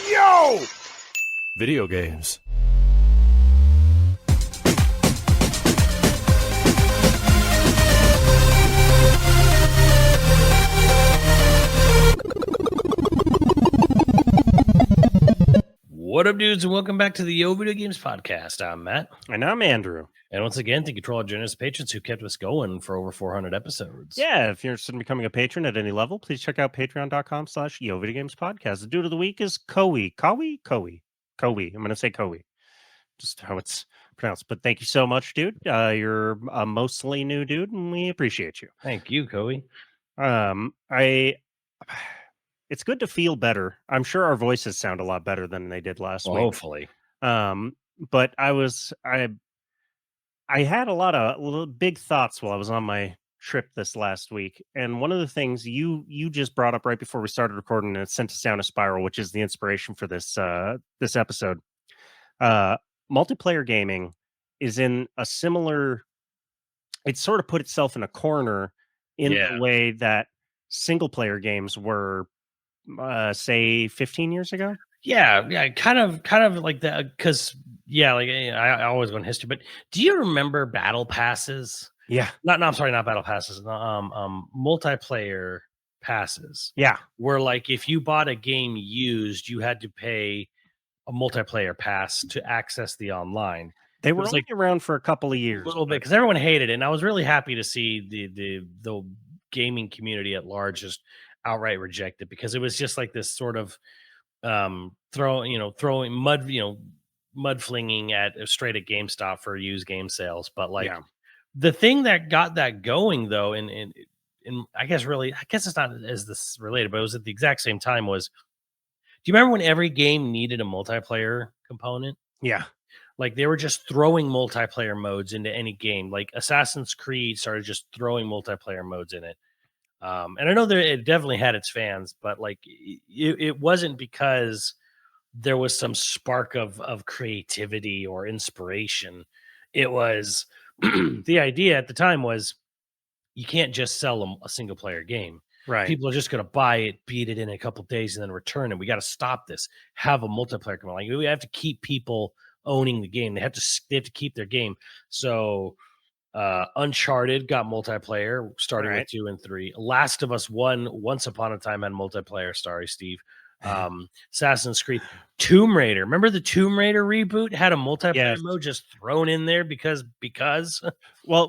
Yo! Video games. What up, dudes, and welcome back to the YoVideogames podcast. I'm Matt. And I'm Andrew. And once again, thank you to all our generous patrons who kept us going for over 400 episodes. Yeah, if you're interested in becoming a patron at any level, please check out patreon.com/YoVideogames the dude of the week is Koei. Koei? I'm going to say Koei. Just how it's pronounced. But thank you so much, dude. You're a mostly new dude, and we appreciate you. Thank you, Koei. It's good to feel better. I'm sure our voices sound a lot better than they did last week. Hopefully. But I had a lot of big thoughts while I was on my trip this last week, and one of the things you just brought up right before we started recording, and it sent us down a spiral, which is the inspiration for this this episode. Multiplayer gaming is in a similar. It sort of put itself in a corner in the way that single player games were, say, 15 years ago. Yeah, kind of like that. Because I always go in history, but do you remember battle passes? Yeah. I'm sorry, not battle passes. Multiplayer passes. Yeah. Where like if you bought a game used, you had to pay a multiplayer pass to access the online. They were only around for a couple of years, a little bit, because everyone hated it, and I was really happy to see the gaming community at large just outright reject it, because it was just like this sort of throwing mud flinging straight at GameStop for used game sales. But the thing that got that going, though, and I guess it's not as this related, but it was at the exact same time, was, do you remember when every game needed a multiplayer component? Yeah. Like they were just throwing multiplayer modes into any game. Like Assassin's Creed started just throwing multiplayer modes in it. And I know that it definitely had its fans, but like it wasn't because there was some spark of creativity or inspiration. It was the idea at the time was you can't just sell a single player game. Right. People are just going to buy it, beat it in a couple of days, and then return it. We got to stop this. Have a multiplayer come on. Like, we have to keep people owning the game. They have to keep their game. So Uncharted got multiplayer, starting with 2 and 3. Last of Us 1, once upon a time, had multiplayer. Sorry, Steve. Assassin's Creed, Tomb Raider. Remember the Tomb Raider reboot had a multiplayer mode just thrown in there because. Well,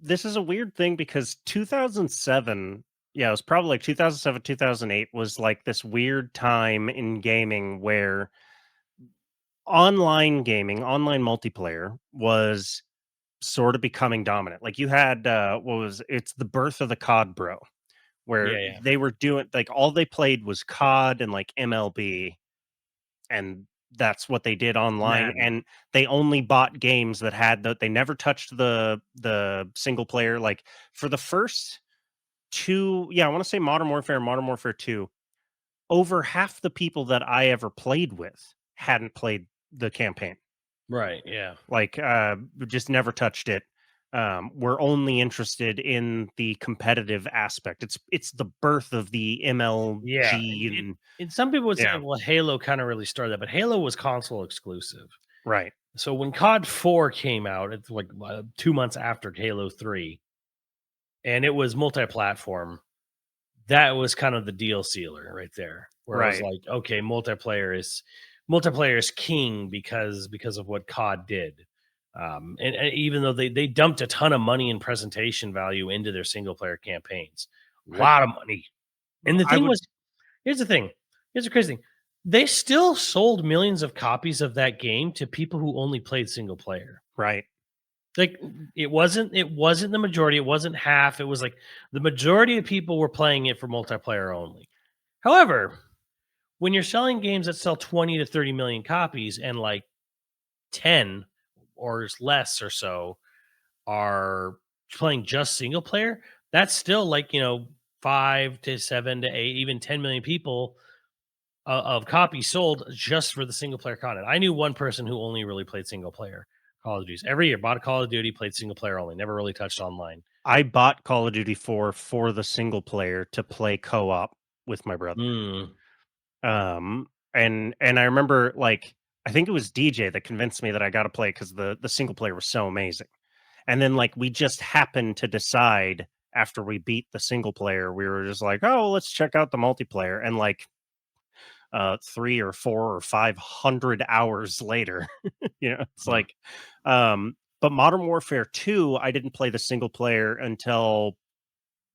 this is a weird thing, because 2007. Yeah, it was probably like 2007, 2008 was like this weird time in gaming where online multiplayer was sort of becoming dominant. Like you had it's the birth of the COD bro, where they were doing like all they played was COD and like MLB, and that's what they did online. And they only bought games that had they never touched the single player. Like for the first two, I want to say Modern Warfare and Modern Warfare 2, over half the people that I ever played with hadn't played the campaign. Right, yeah. Like, just never touched it. We're only interested in the competitive aspect. It's the birth of the MLG. Yeah. And some people would say, well, Halo kind of really started that, but Halo was console exclusive. Right. So when COD 4 came out, it's like 2 months after Halo 3, and it was multi-platform, that was kind of the deal sealer right there. Where it was like, okay, multiplayer is king because of what COD did. And even though they dumped a ton of money and presentation value into their single player campaigns, a lot of money. And the thing here's the crazy thing. They still sold millions of copies of that game to people who only played single player. Right. Like it wasn't the majority. It wasn't half. It was like the majority of people were playing it for multiplayer only. However, when you're selling games that sell 20 to 30 million copies and like 10 or less or so are playing just single player, that's still like, 5 to 7 to 8, even 10 million people of copies sold just for the single player content. I knew one person who only really played single player Call of Duty. Every year, bought a Call of Duty, played single player only, never really touched online. I bought Call of Duty 4 for the single player to play co-op with my brother. and I remember like I think it was DJ that convinced me that I got to play because the single player was so amazing. And then like we just happened to decide after we beat the single player, we were just like, oh, let's check out the multiplayer. And like 3 or 4 or 500 hours later, it's like, but Modern Warfare 2, I didn't play the single player until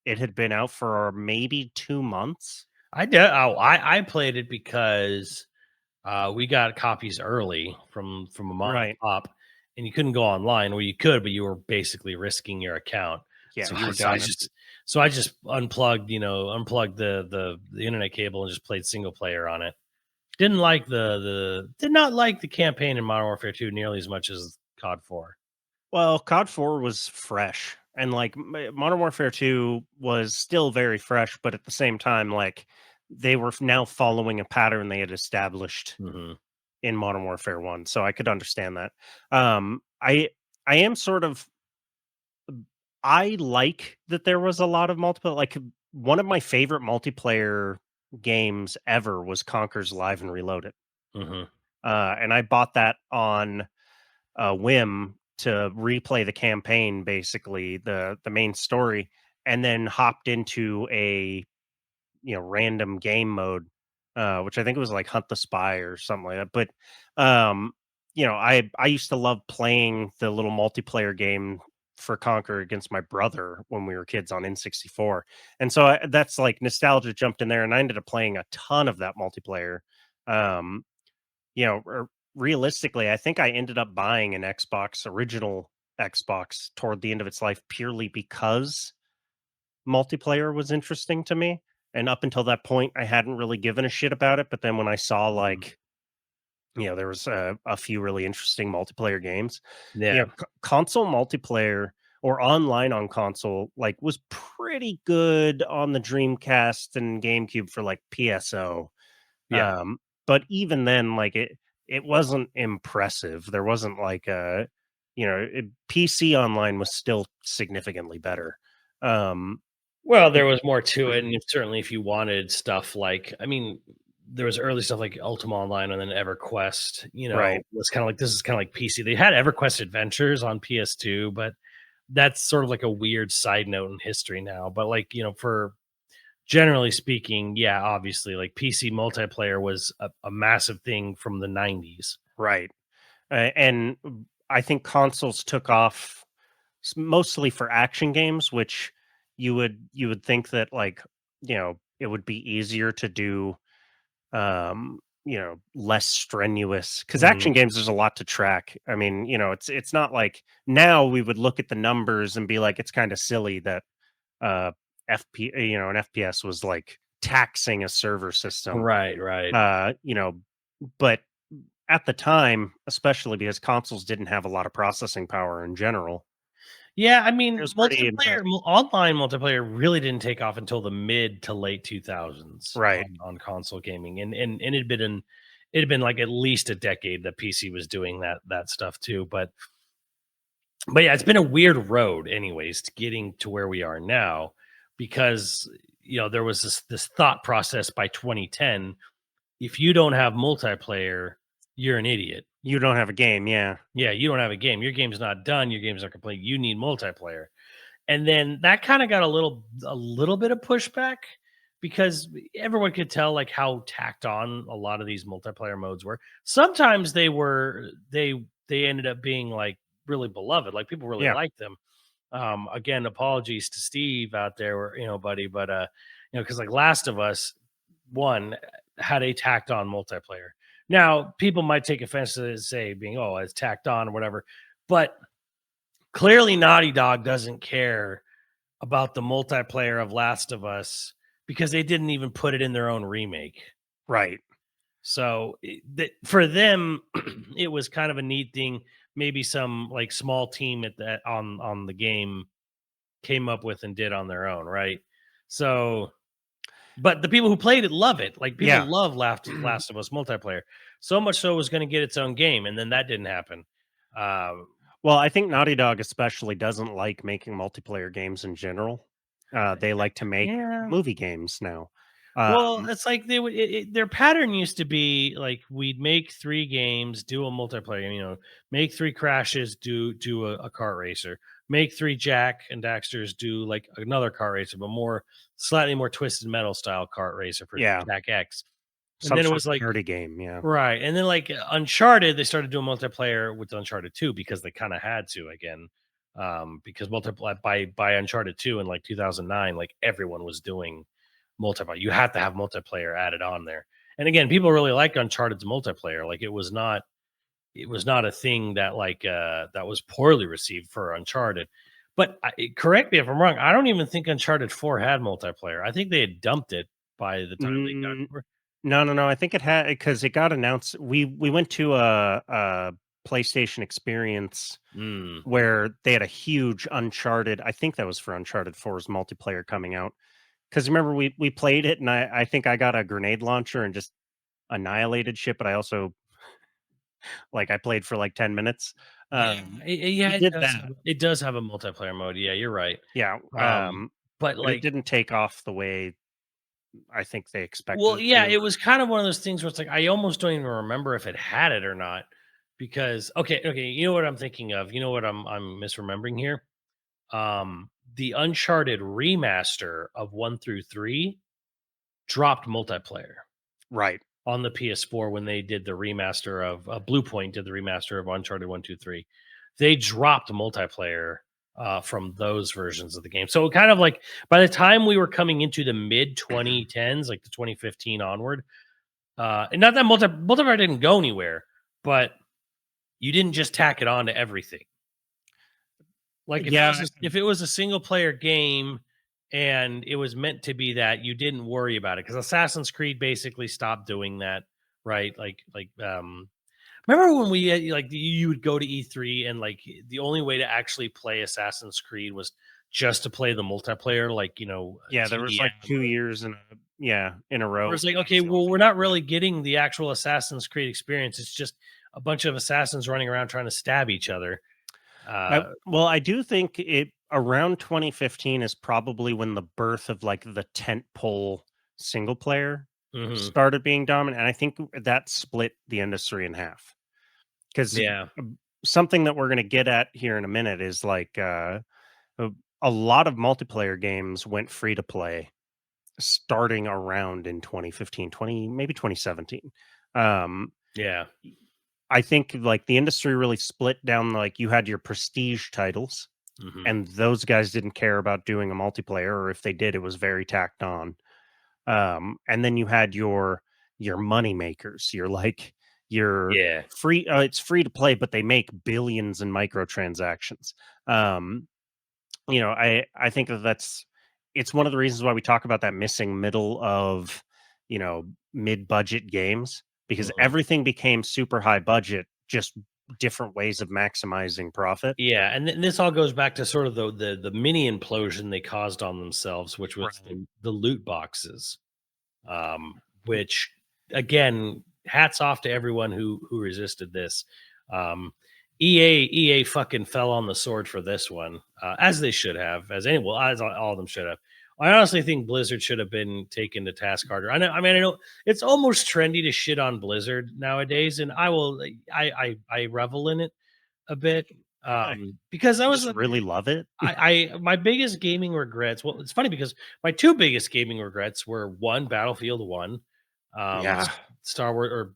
it had been out for maybe 2 months. I did. Oh, I played it because we got copies early from a mom and pop, and you couldn't go online, or you could, but you were basically risking your account. Yeah, so I just unplugged the internet cable and just played single player on it. Did not like the campaign in Modern Warfare 2 nearly as much as COD 4. Well, COD 4 was fresh, and like Modern Warfare 2 was still very fresh, but at the same time, like they were now following a pattern they had established in Modern Warfare 1, so I could understand that. I am sort of I like that there was a lot of multiple. Like one of my favorite multiplayer games ever was Conker's Live and Reloaded, and I bought that on a whim to replay the campaign, basically the main story, and then hopped into a random game mode, which I think it was like Hunt the Spy or something like that. But I used to love playing the little multiplayer game for Conquer against my brother when we were kids on N64, and so that's like nostalgia jumped in there, and I ended up playing a ton of that multiplayer. Realistically, I think I ended up buying an original Xbox toward the end of its life purely because multiplayer was interesting to me. And up until that point, I hadn't really given a shit about it. But then when I saw like, there was a few really interesting multiplayer games. Yeah. Console multiplayer or online on console, like was pretty good on the Dreamcast and GameCube for like PSO. Yeah. But even then, like it wasn't impressive. There wasn't like PC online was still significantly better. Well, there was more to it, and certainly if you wanted stuff like, I mean, there was early stuff like Ultima Online and then EverQuest. Was kind of like, this is kind of like PC. They had EverQuest Adventures on PS2, but that's sort of like a weird side note in history now. But like, for generally speaking, yeah, obviously, like PC multiplayer was a massive thing from the 90s. Right. And I think consoles took off mostly for action games, which you would think that like, it would be easier to do, less strenuous because action games, there's a lot to track. I mean, it's not like now we would look at the numbers and be like, it's kind of silly that, an FPS was like taxing a server system. Right. But at the time, especially because consoles didn't have a lot of processing power in general. Yeah, I mean, online multiplayer really didn't take off until the mid to late 2000s, right? On console gaming, and it had been like at least a decade that PC was doing that stuff too. But yeah, it's been a weird road, anyways, to getting to where we are now, because there was this thought process by 2010: if you don't have multiplayer, you're an idiot. You don't have a game, yeah. Yeah, you don't have a game. Your game's not done. Your game's not complete. You need multiplayer. And then that kind of got a little bit of pushback because everyone could tell like how tacked on a lot of these multiplayer modes were. Sometimes they ended up being like really beloved. Like people really liked them. Again, apologies to Steve out there, buddy, but because like Last of Us 1 had a tacked on multiplayer. Now, people might take offense to it, say being, it's tacked on or whatever, but clearly Naughty Dog doesn't care about the multiplayer of Last of Us because they didn't even put it in their own remake. Right. So for them, it was kind of a neat thing. Maybe some like small team on the game came up with and did on their own, right? So, but the people who played it love it. Like people love Last of Us multiplayer. So much so it was going to get its own game, and then that didn't happen. Well, I think Naughty Dog especially doesn't like making multiplayer games in general. They like to make movie games now. Well, it's like they would. Their pattern used to be like we'd make 3 games, do a multiplayer. Make 3 crashes, do a kart racer. Make 3 Jack and Daxters, do like another kart racer, but slightly more twisted metal style kart racer for Jack X. And Some then it sort was of like party game, yeah. right, and then like Uncharted, they started doing multiplayer with Uncharted 2 because they kind of had to again, because multiplayer by Uncharted 2 in like 2009, like everyone was doing multiplayer. You have to have multiplayer added on there. And again, people really like Uncharted's multiplayer. Like it was not a thing that that was poorly received for Uncharted. But correct me if I'm wrong. I don't even think Uncharted 4 had multiplayer. I think they had dumped it by the time they got. No. I think it had because it got announced. We went to a PlayStation experience where they had a huge Uncharted. I think that was for Uncharted 4's multiplayer coming out. Because remember we played it and I think I got a grenade launcher and just annihilated shit, but I also I played for like 10 minutes. It does have a multiplayer mode. Yeah, you're right. Yeah. But it didn't take off the way I think they expected. Well, yeah, it was kind of one of those things where it's like I almost don't even remember if it had it or not. Because okay, you know what I'm thinking of? You know what I'm misremembering here? The Uncharted remaster of 1 through 3 dropped multiplayer. Right. On the PS4 when they did the remaster of Blue Point did the remaster of Uncharted 1, 2, 3. They dropped multiplayer from those versions of the game. So kind of like by the time we were coming into the mid 2010s, like the 2015 onward, and not that multiplayer didn't go anywhere, but you didn't just tack it on to everything. Like if it was a single player game and it was meant to be that, you didn't worry about it because Assassin's Creed basically stopped doing that, right? Remember when you would go to E3 and like the only way to actually play Assassin's Creed was just to play the multiplayer, there was like 2 years in a row. It's like, okay, well, we're not really getting the actual Assassin's Creed experience. It's just a bunch of assassins running around trying to stab each other. I do think it around 2015 is probably when the birth of like the tentpole single player started being dominant, and I think that split the industry in half. Because something that we're going to get at here in a minute is like a lot of multiplayer games went free to play starting around in 2015, maybe 2017. I think like the industry really split down. Like you had your prestige titles, and those guys didn't care about doing a multiplayer, or if they did, it was very tacked on. And then you had your money makers. You're free. It's free to play, but they make billions in microtransactions. I think it's one of the reasons why we talk about that missing middle of mid-budget games. Because everything became super high budget, just different ways of maximizing profit. Yeah, and this all goes back to sort of the mini implosion they caused on themselves, which was the loot boxes. Which again, hats off to everyone who resisted this. EA fucking fell on the sword for this one, as they should have, as all of them should have. I honestly think Blizzard should have been taken to task harder. I know it's almost trendy to shit on Blizzard nowadays, and I revel in it a bit because I was really love it. My biggest gaming regrets. Well, it's funny because my 2 biggest gaming regrets were Battlefield 1, Star Wars or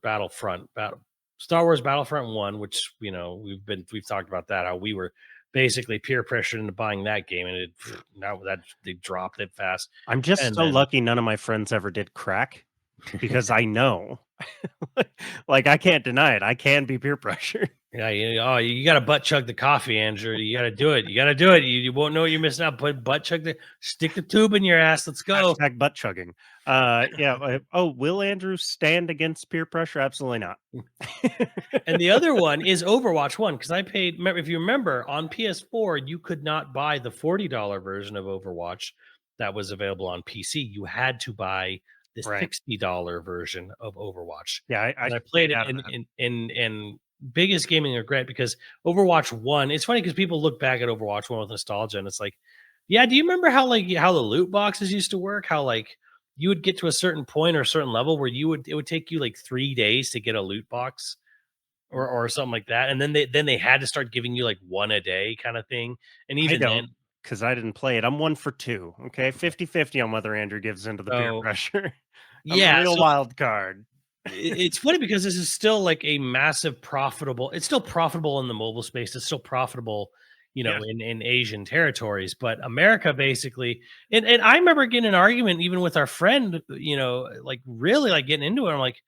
Star Wars Battlefront 1, which we've talked about that, how we were basically peer pressured into buying that game, and they dropped it fast. I'm just lucky none of my friends ever did crack, because I know, like I can't deny it. I can be peer pressured. Yeah, you got to butt chug the coffee, Andrew. You got to do it. You won't know what you're missing out. Put butt chug stick the tube in your ass. Let's go. Hashtag butt chugging. Will Andrew stand against peer pressure? Absolutely not. And the other one is Overwatch 1, because I paid. If you remember, on PS4, you could not buy the $40 version of Overwatch that was available on PC. You had to buy this $60 version of Overwatch. Yeah, I played it in biggest gaming regret, because Overwatch 1, it's funny because people look back at Overwatch 1 with nostalgia, and it's like, yeah, do you remember how the loot boxes used to work? How you would get to a certain point or a certain level where it would take you like 3 days to get a loot box or something like that. And then they had to start giving you like one a day kind of thing. And I even don't then, because I didn't play it. I'm 1 for 2. Okay, 50-50 on whether Andrew gives into the peer so pressure. I'm a yeah, real so wild card. it's funny because this is still like a massive profitable. It's still profitable in the mobile space. It's still profitable, Yeah. in Asian territories. But America basically, and I remember getting an argument even with our friend, like really like getting into it. I'm like,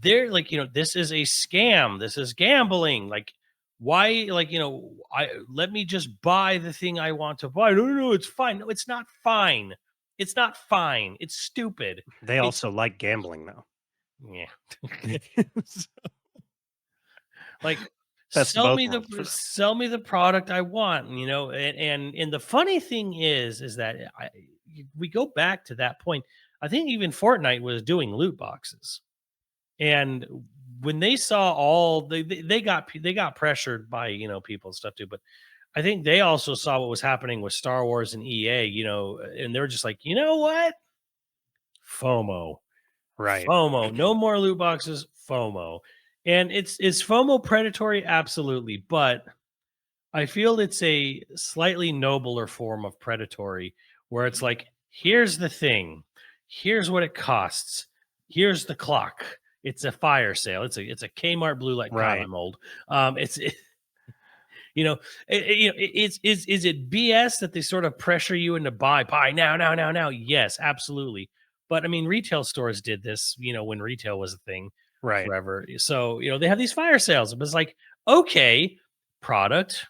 they're like, this is a scam. This is gambling. Like, why? Like, I let me just buy the thing I want to buy. No, no, no, it's fine. No, it's not fine. It's not fine. It's stupid. They It's also like gambling, though. yeah. Like, Best of sell both me the worlds for them. sell me the product I want, and the funny thing is that we go back to that point. I think even Fortnite was doing loot boxes, and when they saw all they got pressured by people and stuff too, but I think they also saw what was happening with Star Wars and EA, and they were just like, you know what, FOMO. Right. FOMO, no more loot boxes, FOMO. And is FOMO predatory? Absolutely. But I feel it's a slightly nobler form of predatory where it's like, here's the thing, here's what it costs, here's the clock. It's a fire sale. It's a Kmart blue light. God, Right. I'm old. It's is it BS that they sort of pressure you into buy now? Yes, absolutely. But I mean, retail stores did this, when retail was a thing Right. forever. So, they have these fire sales. It was like, okay, product.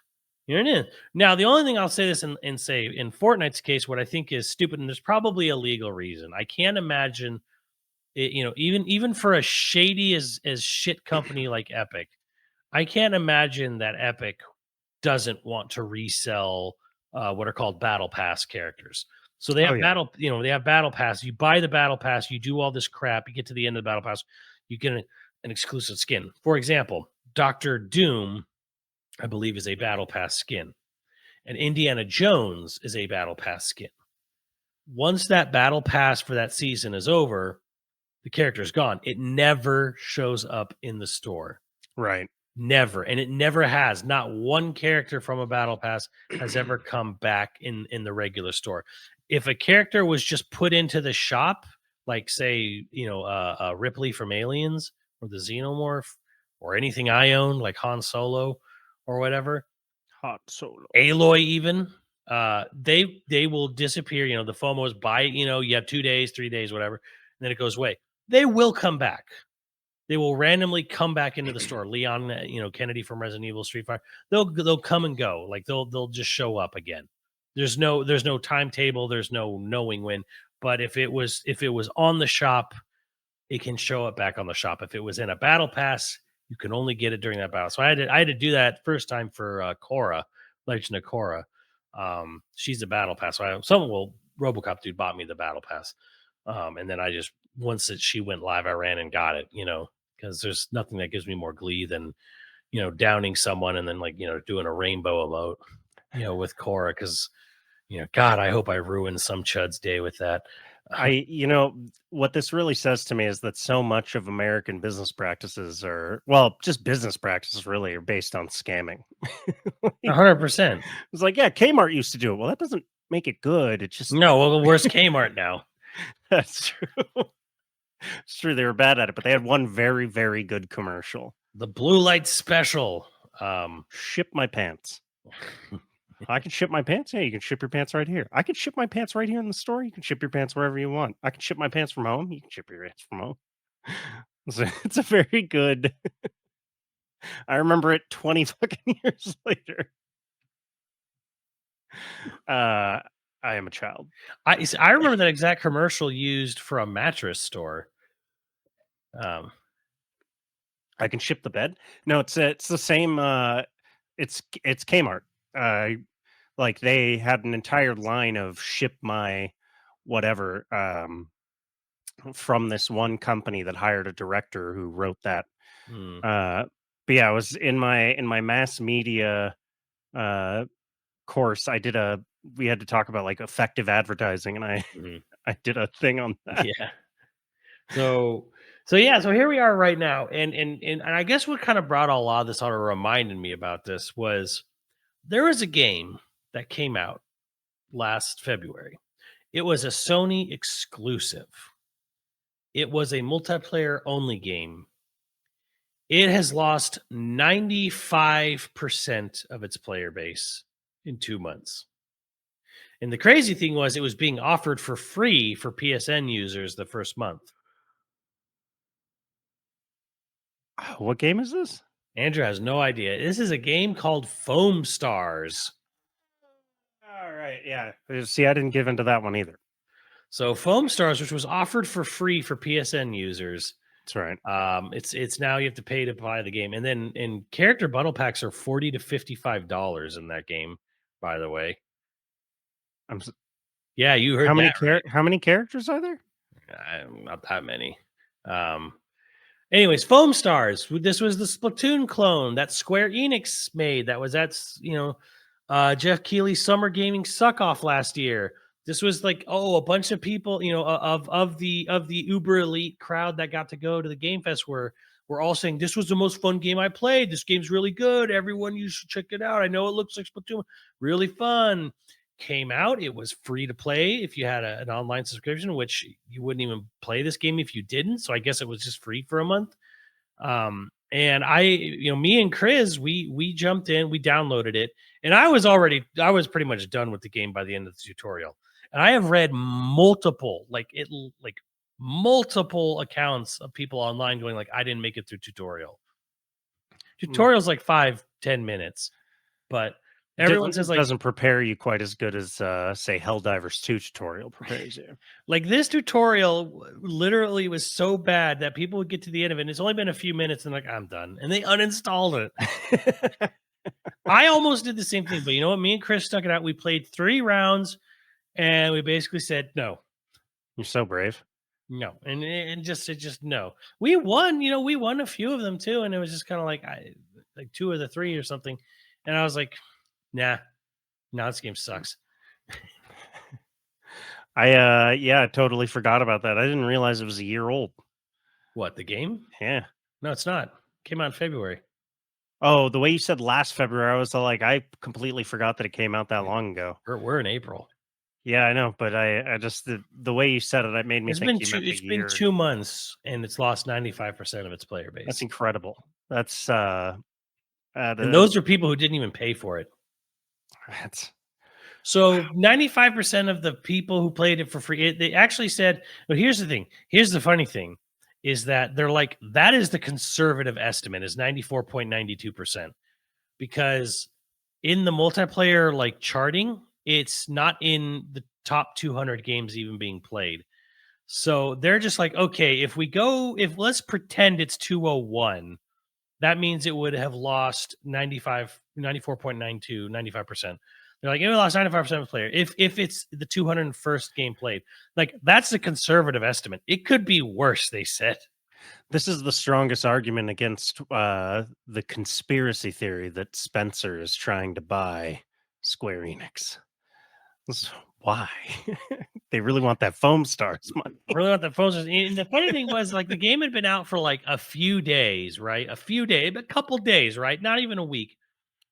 Now, the only thing I'll say this and say in Fortnite's case, what I think is stupid, and there's probably a legal reason. I can't imagine it, even for a shady as shit company like Epic, I can't imagine that Epic doesn't want to resell what are called battle pass characters. So they Oh, have yeah. they have battle pass. You buy the battle pass, you do all this crap, you get to the end of the battle pass, you get an exclusive skin. For example, Doctor Doom, I believe, is a battle pass skin, and Indiana Jones is a battle pass skin. Once that battle pass for that season is over, the character's gone. It never shows up in the store. Right. Never, and it never has. Not one character from a battle pass has ever come back in the regular store. If a character was just put into the shop, like say, Ripley from Aliens or the Xenomorph or anything I own, like Han Solo or whatever, Hot Solo. Aloy even, they will disappear. The FOMOs buy it, you have 2 days, 3 days, whatever, and then it goes away. They will come back. They will randomly come back into the store. Leon, Kennedy from Resident Evil, Street Fighter. They'll come and go. Like they'll just show up again. There's no timetable. There's no knowing when. But if it was on the shop, it can show up back on the shop. If it was in a battle pass, you can only get it during that battle. So I had to do that first time for Korra, Legend of Korra. She's a battle pass. So RoboCop dude bought me the battle pass. And then I just once she went live, I ran and got it, because there's nothing that gives me more glee than, downing someone and then doing a rainbow emote, with Korra. Because, God, I hope I ruined some chud's day with that. What this really says to me is that so much of American business practices just business practices really are based on scamming. 100%. It's like, yeah, Kmart used to do it. Well, that doesn't make it good. It just No, well, where's Kmart now? That's true. It's true. They were bad at it, but they had one very, very good commercial. The blue light special. Ship my pants. I can ship my pants. Yeah, you can ship your pants right here. I can ship my pants right here in the store. You can ship your pants wherever you want. I can ship my pants from home. You can ship your pants from home. It's a very good. I remember it 20 fucking years later. I am a child. I remember that exact commercial used for a mattress store. I can ship the bed. No, it's the same. It's Kmart. Like they had an entire line of ship my whatever from this one company that hired a director who wrote that. But yeah, I was in my mass media course. We had to talk about like effective advertising, and I did a thing on that. Yeah. So here we are right now. And I guess what kind of brought a lot of this on or reminded me about this was there was a game that came out last February. It was a Sony exclusive. It was a multiplayer only game. It has lost 95% of its player base in 2 months. And the crazy thing was it was being offered for free for PSN users the first month. What game is this? Andrew has no idea. This is a game called Foam Stars. All right, yeah. See, I didn't give into that one either. So Foam Stars, which was offered for free for PSN users. That's right. It's now you have to pay to buy the game. And then in character bundle packs are $40 to $55 in that game, by the way. Yeah, you heard how many right. How many characters are there? Not that many. Anyways, Foam Stars. This was the Splatoon clone that Square Enix made. That's Jeff Keighley's Summer Gaming Suck Off last year. This was like, a bunch of people, of the uber elite crowd that got to go to the Game Fest were all saying this was the most fun game I played. This game's really good. Everyone, you should check it out. I know it looks like Splatoon, really fun. Came out. It was free to play if you had an online subscription, which you wouldn't even play this game if you didn't. So I guess it was just free for a month. And me and Chris, we jumped in, we downloaded it, and I was pretty much done with the game by the end of the tutorial. And I have read multiple accounts of people online going like, I didn't make it through tutorial. Tutorial's like 5-10 minutes, but everyone says like doesn't prepare you quite as good as say Helldivers 2 tutorial prepares you. Like this tutorial literally was so bad that people would get to the end of it and it's only been a few minutes and like, I'm done, and they uninstalled it. I almost did the same thing, but you know what, me and Chris stuck it out. We played 3 rounds and we basically said no. You're so brave. No, and just no. We won, we won a few of them too, and it was just kind of like 2 of the 3 or something, and I was like, nah, this game sucks. I totally forgot about that. I didn't realize it was a year old. What, the game? Yeah. No, it's not. It came out in February. Oh, the way you said last February, I was like, I completely forgot that it came out that long ago. We're in April. Yeah, I know, but I just the way you said it made me think it's been 2 months and it's lost 95% of its player base. That's incredible. That's and those are people who didn't even pay for it. So 95% of the people who played it for free, they actually said, but here's the thing. Here's the funny thing is that they're like, that is the conservative estimate is 94.92%, because in the multiplayer like charting, it's not in the top 200 games even being played. So they're just like, okay, if let's pretend it's 201, that means it would have lost 94.92, 95%. They're like, it lost 95% of player if it's the 201st game played. Like, that's the conservative estimate. It could be worse, they said. This is the strongest argument against the conspiracy theory that Spencer is trying to buy Square Enix. Why? They really want that Foam Stars money. Really want that Foam Stars. And the funny thing was, like, the game had been out for like a few days, right? A couple days, right? Not even a week.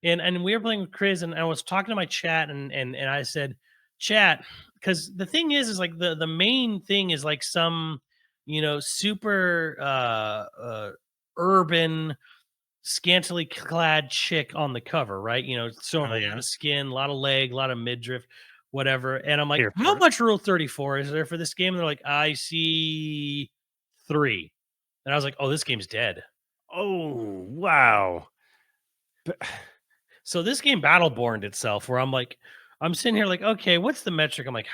And we were playing with Chris, and I was talking to my chat, and I said, chat, because the thing is like the main thing is like some, super urban, scantily clad chick on the cover, right? So a lot of skin, a lot of leg, a lot of midriff, whatever. And I'm like, how much Rule 34 is there for this game? And they're like, I see 3. And I was like, oh, this game's dead. Oh, wow. So this game Battleborned itself, where I'm sitting here like, okay, what's the metric? I'm like,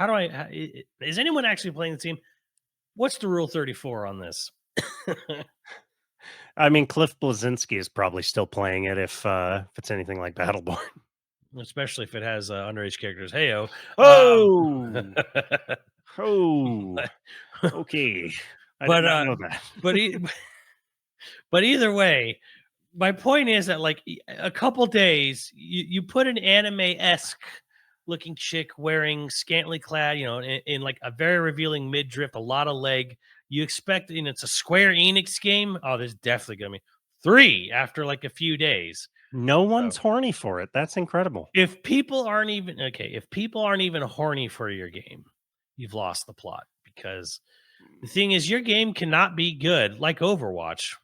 is anyone actually playing the team? What's the Rule 34 on this? I mean, Cliff Blazinski is probably still playing it if it's anything like Battleborn. Especially if it has underage characters. Hey-o. Oh! Oh! Okay. I did not know that. But either way, my point is that like a couple days, you put an anime-esque looking chick wearing scantily clad, in like a very revealing midriff, a lot of leg. You expect, it's a Square Enix game. Oh, there's definitely gonna be 3 after like a few days. No one's So horny for it. That's incredible. if people aren't even horny for your game, you've lost the plot, because the thing is, your game cannot be good like Overwatch,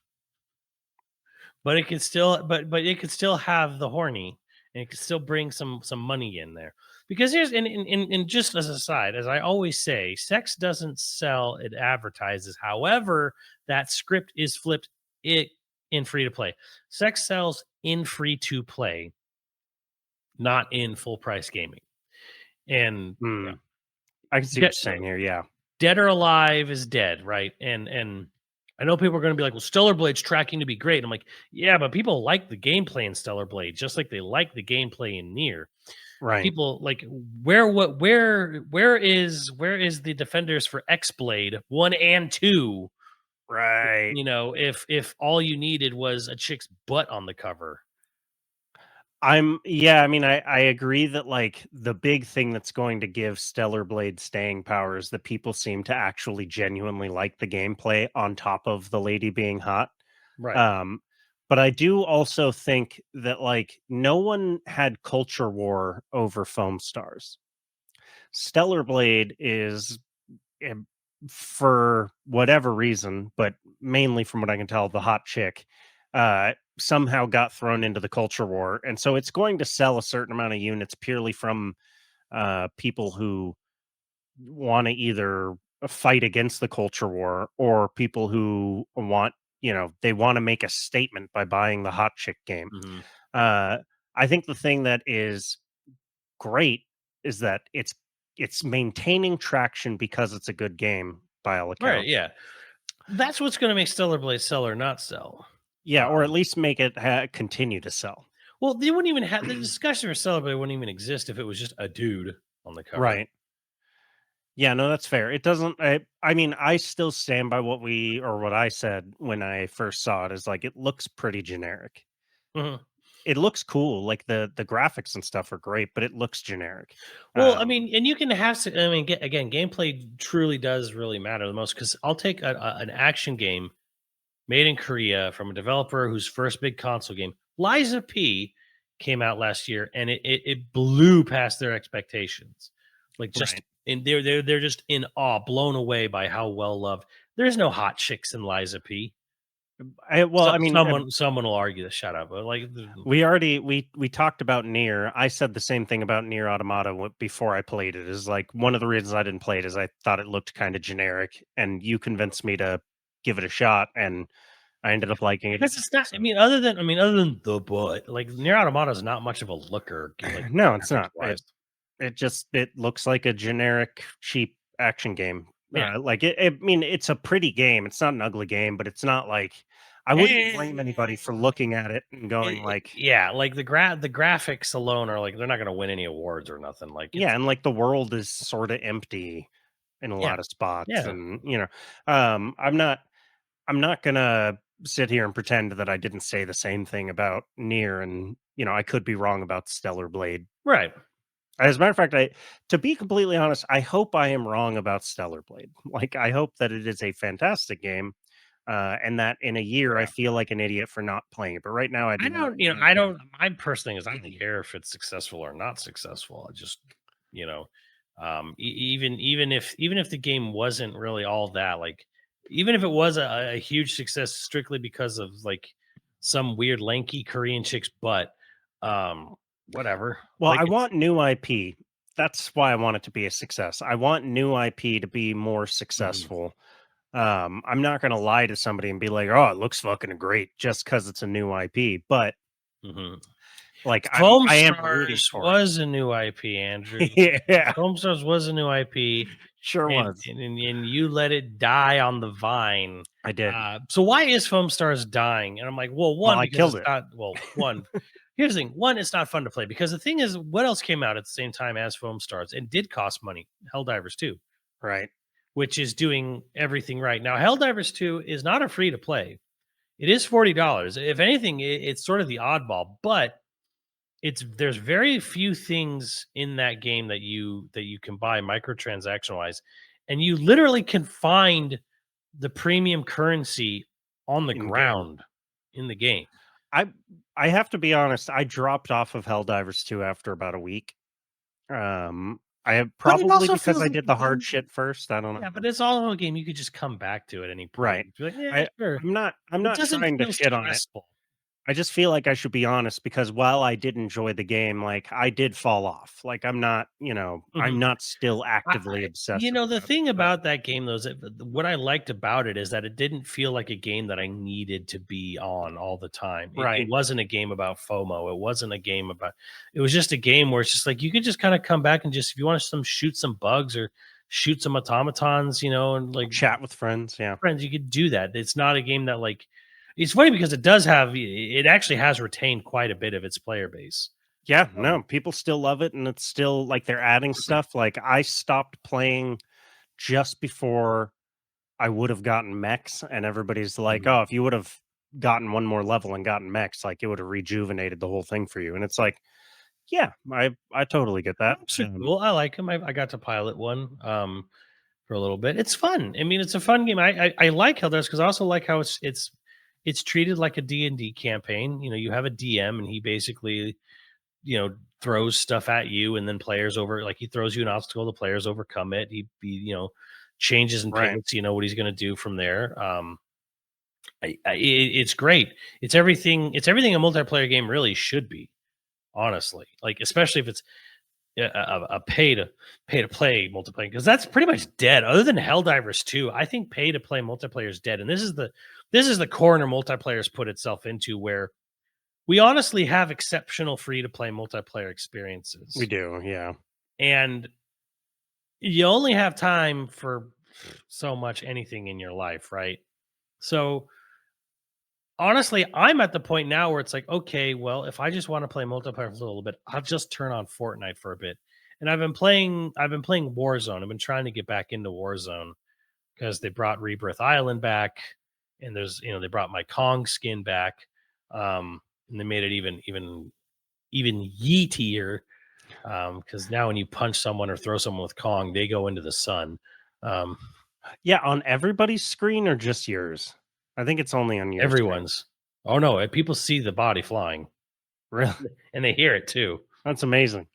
but it can still, but it could still have the horny, and it could still bring some money in there. Because here's, and just as a side, as I always say, sex doesn't sell, it advertises. However, that script is flipped it in free to play. Sex sells in free to play, not in full price gaming. And Hmm. I can see what you're saying here. Yeah. Dead or Alive is dead, right? And I know people are going to be like, well, Stellar Blade's tracking to be great. I'm like, yeah, but people like the gameplay in Stellar Blade, just like they like the gameplay in Nier. Right. People like, where is the defenders for X Blade 1 and 2? Right. If all you needed was a chick's butt on the cover. I mean, I agree that like the big thing that's going to give Stellar Blade staying power is that people seem to actually genuinely like the gameplay on top of the lady being hot. Right. But I do also think that like no one had culture war over foam stars. Stellar Blade is, for whatever reason, but mainly from what I can tell, the hot chick somehow got thrown into the culture war. And so it's going to sell a certain amount of units purely from people who want to either fight against the culture war or people who want, they want to make a statement by buying the hot chick game. Mm-hmm. I think the thing that is great is that it's maintaining traction because it's a good game by all accounts. Right. Yeah. That's what's going to make Stellar Blade sell or not sell. Yeah, or at least make it continue to sell. Well, they wouldn't even have the discussion for Stellar Blade wouldn't even exist if it was just a dude on the cover. Right. Yeah, no, that's fair. It doesn't. I mean, I still stand by what I said when I first saw it. Is like it looks pretty generic. Mm-hmm. It looks cool, like the graphics and stuff are great, but it looks generic. Well, I mean, and you can have. I mean, again, gameplay truly does really matter the most, because I'll take an action game made in Korea from a developer whose first big console game, Liza P, came out last year, and it blew past their expectations. Like just Right. and they're just in awe, blown away by how well loved. There's no hot chicks in Liza P. I mean, Someone will argue the shut up, but like we talked about Nier. I said the same thing about Nier Automata before I played it. Is like one of the reasons I didn't play it is I thought it looked kind of generic, and you convinced me to give it a shot, and I ended up liking it. because it's not. I mean, other than the butt, like Nier Automata is not much of a looker. Like, no, it's not. graphics-wise. It looks like a generic cheap action game. Yeah. Like I mean, it's a pretty game. It's not an ugly game, but it's not like I wouldn't blame anybody for looking at it and going like, yeah, like the graphics alone are like they're not going to win any awards or nothing. Like, yeah, and like the world is sort of empty in a lot of spots, yeah. and I'm not gonna sit here and pretend that I didn't say the same thing about Nier, and I could be wrong about Stellar Blade. Right. As a matter of fact, to be completely honest, I hope I am wrong about Stellar Blade. Like, I hope that it is a fantastic game, and that in a year I feel like an idiot for not playing it. But right now, I don't. I don't. My personal thing is I don't care if it's successful or not successful. I just, even if the game wasn't really all that, like, even if it was a huge success strictly because of like some weird lanky Korean chick's butt, whatever. Well, Like, I want new IP. That's why I want it to be a success. I want new IP to be more successful. I'm not going to lie to somebody and be like, "Oh, it looks fucking great," just because it's a new IP. But like, Foam I am rooting Stars for was a new IP, Andrew. yeah, Foam Stars was a new IP. sure was. And you let it die on the vine. I did. So why is Foam Stars dying? And I'm like, well, one, I because killed it's it. not, well, one, here's the thing. One, it's not fun to play, because the thing is, what else came out at the same time as Foam Stars and did cost money? Helldivers 2, Right. which is doing everything right. Now, Helldivers 2 is not a free to play. It is $40. If anything, it's sort of the oddball, but there's very few things in that game that you can buy microtransaction wise, and you literally can find the premium currency on the in the game. ground in the game. I I have to be honest, I dropped off of Helldivers 2 after about a week. I have But it probably also because feels I like did a the hard game. shit first. I don't Yeah, know. but it's all a game you could just come back to at any point. Right. Be like, yeah, I sure. I'm It not doesn't trying to feel shit on it. stressful. I just feel like I should be honest because while I did enjoy the game, like I did fall off. Like I'm not, I'm Mhm. not still actively You obsessive know, the about it. thing But about that game, though, is that what I liked about it is that it didn't feel like a game that I needed to be on all the time. It right. wasn't a game about FOMO. It wasn't a game about. It was just a game where it's just like you could just kind of come back and just if you want to shoot some bugs or shoot some automatons, and like Chat with friends. Yeah. friends, you could do that. It's not a game that like. It's funny because it actually has retained quite a bit of its player base. Yeah, Um, no, people still love it and it's still like they're adding stuff. Like I stopped playing just before I would have gotten mechs, and everybody's like, mhm. "Oh, if you would have gotten one more level and gotten mechs, like it would have rejuvenated the whole thing for you." And it's like, yeah, I totally get that. Maps are cool. I like them. I got to pilot one for a little bit. It's fun. I mean, it's a fun game. I like how there's because I also like how it's treated like a D&D campaign. You have a DM and he basically throws stuff at you, and then players over like he throws you an obstacle. The players overcome it. He changes and Right. pivots. What he's going to do from there. It's great. It's everything. It's everything a multiplayer game really should be. Honestly, like especially if it's a pay to play multiplayer because that's pretty much dead. Other than Helldivers 2, I think pay to play multiplayer is dead, and this is the corner multiplayer's put itself into where we honestly have exceptional free to play multiplayer We experiences, do. Yeah. and you only have time for so much anything in your life, right? So honestly, I'm at the point now where it's like, okay, well, if I just want to play multiplayer for a little bit, I'll just turn on Fortnite for a bit. And I've been playing Warzone. I've been trying to get back into Warzone because they brought Rebirth Island back, and they brought my Kong skin back, and they made it even yeetier because now when you punch someone or throw someone with Kong, they go into the sun. Um, Yeah, on everybody's screen or just yours? I think it's only on your screen. Everyone's. Oh no, people see the body flying Really? and they hear it too. That's amazing.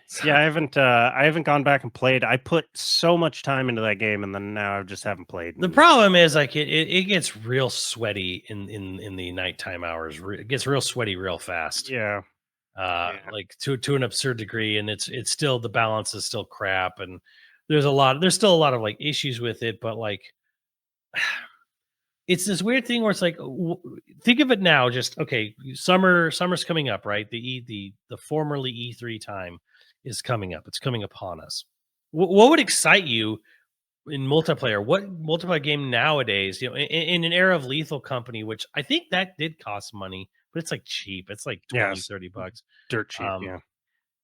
So Yeah, I haven't gone back and played. I put so much time into that game and then now I just haven't played. the And problem is like it gets real sweaty in the nighttime hours. It gets real sweaty real fast. yeah. Yeah. Like to an absurd degree, and it's still the balance is still crap, and there's still a lot of like issues with it, but like it's this weird thing where it's like think of it now, just okay, summer's coming up, right? The formerly E3 time is coming up. It's coming upon us. What would excite you in multiplayer? What multiplayer game nowadays, in an era of Lethal Company, which I think that did cost money, but it's like cheap. It's like 20, Yes. 30 bucks. Dirt cheap. Um, Yeah.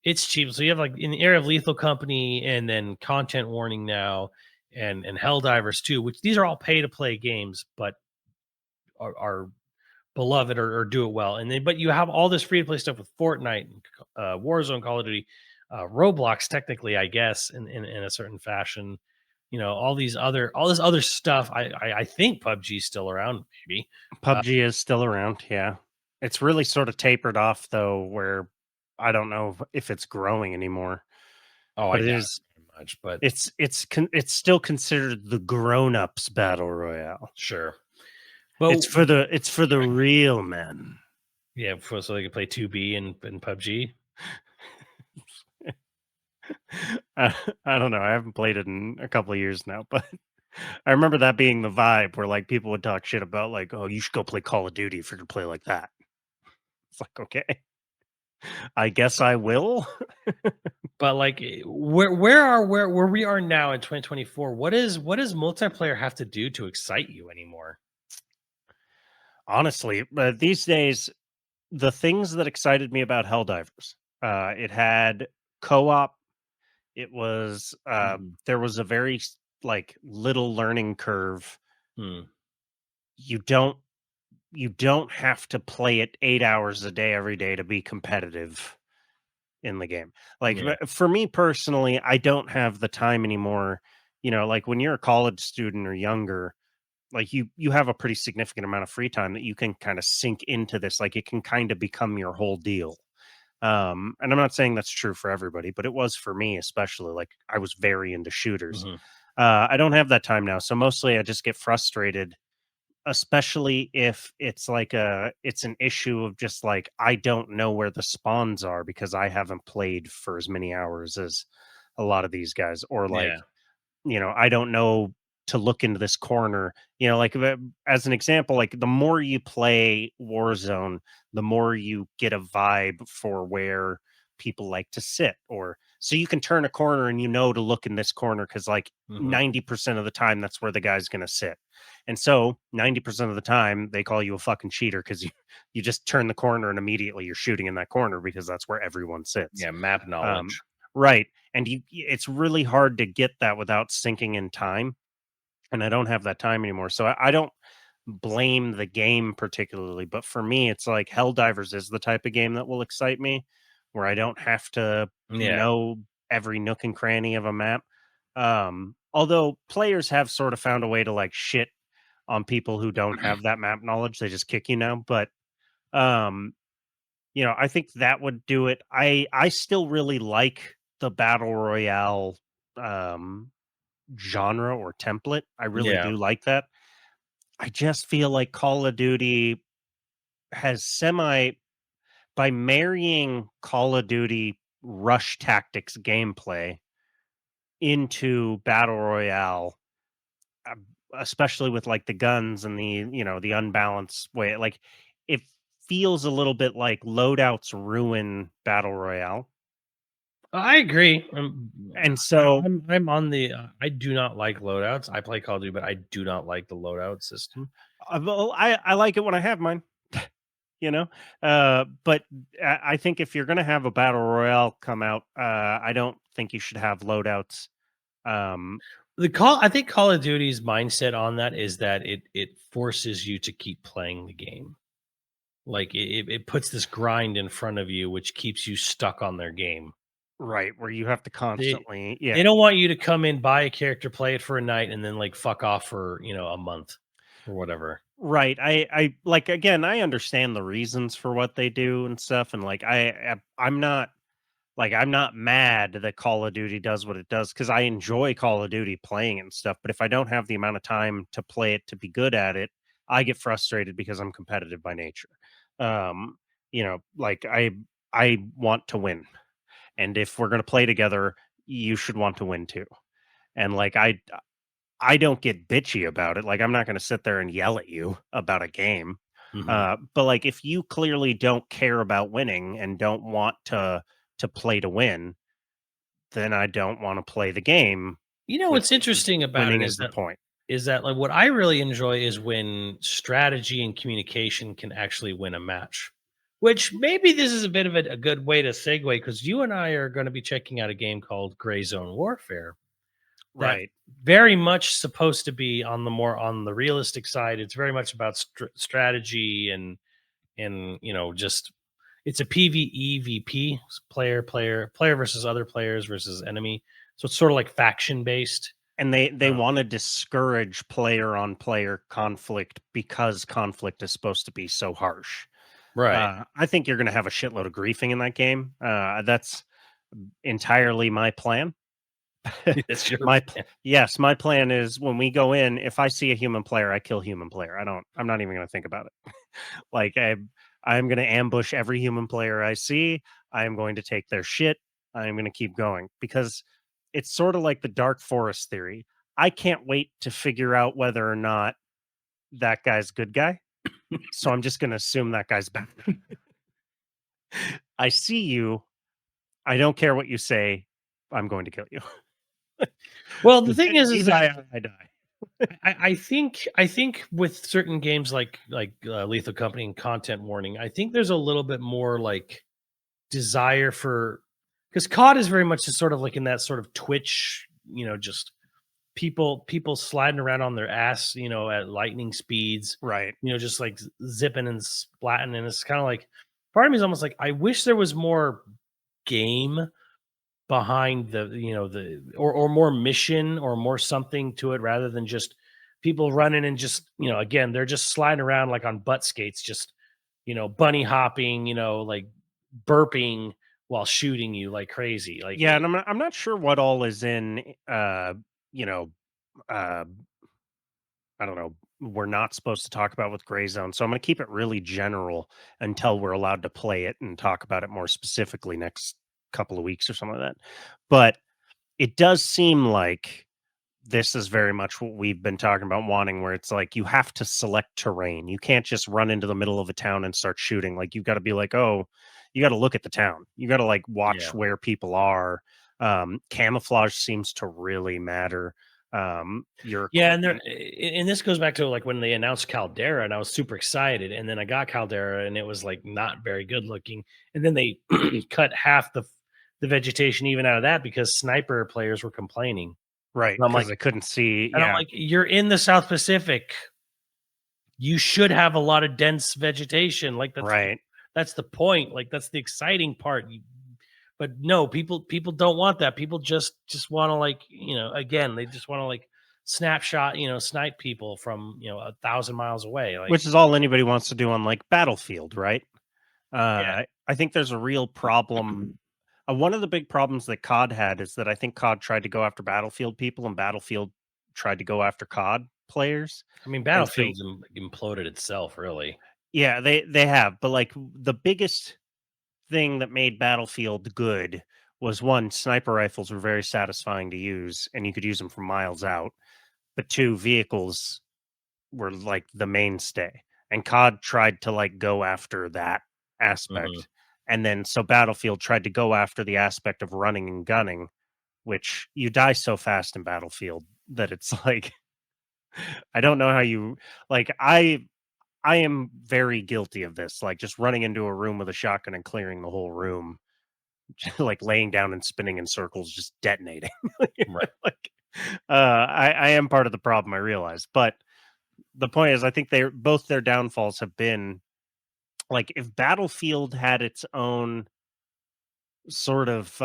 it's cheap. So you have like in the era of Lethal Company and then Content Warning now and Helldivers too, which these are all pay to play games, but are beloved or do it well. And then, but you have all this free to play stuff with Fortnite, Warzone, Call of Duty, Roblox, technically, I guess, in a certain fashion. All this other stuff. I think PUBG's still around, maybe. PUBG is still around. Yeah. It's really sort of tapered off though, where I don't know if it's growing anymore. Oh, I But it doubt is it very much, but it's still considered the grown-ups battle royale. sure. But It's for the real men. yeah, so they can play 2B and PUBG. I, I don't know. I haven't played it in a couple of years now, but I remember that being the vibe where like people would talk shit about like, oh, you should go play Call of Duty if you're gonna play like that. It's like, okay, I guess I will. But like where we are now in 2024, what does multiplayer have to do to excite you anymore? Honestly, but these days, the things that excited me about Helldivers, it had co-op. It was Mhm. there was a very like little learning curve. Hmm. You don't you don't have to play it 8 hours a day every day to be competitive in the game. Like for me personally, I don't have the time anymore. Like when you're a college student or younger, like you have a pretty significant amount of free time that you can kind of sink into this. Like it can kind of become your whole deal. And I'm not saying that's true for everybody, but it was for me, especially. Like I was very into shooters. I don't have that time now. So mostly I just get frustrated, especially if it's an issue of just like I don't know where the spawns are because I haven't played for as many hours as a lot of these guys, or like I don't know to look into this corner. Like as an example, like the more you play Warzone, the more you get a vibe for where people like to sit, or so you can turn a corner and to look in this corner because like 90% of the time that's where the guy's going to sit. And so 90% of the time they call you a fucking cheater because you just turn the corner and immediately you're shooting in that corner because that's where everyone sits. Yeah, map knowledge. Right. And it's really hard to get that without sinking in time. And I don't have that time anymore. So I don't blame the game particularly. But for me, it's like Helldivers is the type of game that will excite me, where I don't have to know every nook and cranny of a map. Although players have sort of found a way to like shit on people who don't have that map knowledge. They just kick you now. But I think that would do it. I still really like the battle royale genre or template. I really do like that. I just feel like Call of Duty has by marrying Call of Duty rush tactics gameplay into battle royale, uh, especially with like the guns and the unbalanced way, like it feels a little bit like loadouts ruin battle royale. I agree. And so I'm on the. I do not like loadouts. I play Call of Duty, but I do not like the loadout system. well, I like it when I have mine. But I think if you're going to have a battle royale come out, I don't think you should have loadouts. I think Call of Duty's mindset on that is that it forces you to keep playing the game. Like it puts this grind in front of you, which keeps you stuck on their game. Right, where you have to constantly, They don't want you to come in, buy a character, play it for a night, and then like fuck off for a month or whatever. Right. I like, again, I understand the reasons for what they do and stuff, and like I'm not mad that Call of Duty does what it does because I enjoy Call of Duty playing it and stuff. But if I don't have the amount of time to play it to be good at it, I get frustrated because I'm competitive by nature. Like I want to win. And if we're going to play together, you should want to win too. And like I don't get bitchy about it. Like I'm not going to sit there and yell at you about a game. But like if you clearly don't care about winning and don't want to play to win, then I don't want to play the game. What's interesting about winning it is the point. Is that like what I really enjoy is when strategy and communication can actually win a match. Which maybe this is a bit of a good way to segue because you and I are going to be checking out a game called Gray Zone Warfare. Right. Very much supposed to be on the realistic side. It's very much about strategy and just it's a PvEVP, player versus other players versus enemy. So it's sort of like faction based. And they want to discourage player on player conflict because conflict is supposed to be so harsh. Right. I think you're going to have a shitload of griefing in that game. That's entirely my plan. It's your Yes, my plan is when we go in, if I see a human player, I kill human player. I'm not even going to think about it. Like I'm going to ambush every human player I see. I'm going to take their shit. I'm going to keep going because it's sort of like the dark forest theory. I can't wait to figure out whether or not that guy's good guy. So I'm just going to assume that guy's bad. I see you. I don't care what you say. I'm going to kill you. Well, the thing is that I die. I think with certain games like Lethal Company and Content Warning, I think there's a little bit more like desire for because COD is very much just sort of like in that sort of Twitch, just people sliding around on their ass, at lightning speeds, Right. just like zipping and splatting. And it's kind of like, part of me is almost like, I wish there was more game behind or more mission or more something to it rather than just people running and just, again, they're just sliding around like on butt skates, just, bunny hopping, like burping while shooting you like crazy. Like, Yeah, and I'm not sure what all is in you know, uh I don't know, we're not supposed to talk about with Gray Zone. So I'm going to keep it really general until we're allowed to play it and talk about it more specifically next couple of weeks or something like that. But it does seem like this is very much what we've been talking about wanting, where it's like you have to select terrain. You can't just run into the middle of a town and start shooting. Like you've got to be like, oh, you got to look at the town. You got to like watch yeah. where people are. Camouflage seems to really matter. Your Yeah, and this goes back to like when they announced Caldera, and I was super excited, and then I got Caldera, and it was like not very good looking, and then they cut half the vegetation even out of that because sniper players were complaining. right, And I'm like, because I couldn't see. and I'm Yeah, like, you're in the South Pacific, you should have a lot of dense vegetation. Like right. that's the point. Like that's the exciting part. But no, people don't want that. People just want to like, again, they just want to like snapshot, snipe people from 1,000 miles away. Like, Which is all anybody wants to do on like Battlefield, right? yeah, I think there's a real problem. One of the big problems that COD had is that I think COD tried to go after Battlefield people, and Battlefield tried to go after COD players. I mean, And so, Battlefield's imploded itself, really. yeah, they have. But like the biggest thing that made Battlefield good was one, sniper rifles were very satisfying to use, and you could use them from miles out. But two, vehicles were like the mainstay, and COD tried to like go after that Hmm. aspect. And then so Battlefield tried to go after the aspect of running and gunning, which you die so fast in Battlefield that it's like I don't know how you like I am very guilty of this, like just running into a room with a shotgun and clearing the whole room, like laying down and spinning in circles, just detonating. Right. Like I am part of the problem, I realize. But the point is I think they both their downfalls have been like if Battlefield had its own sort of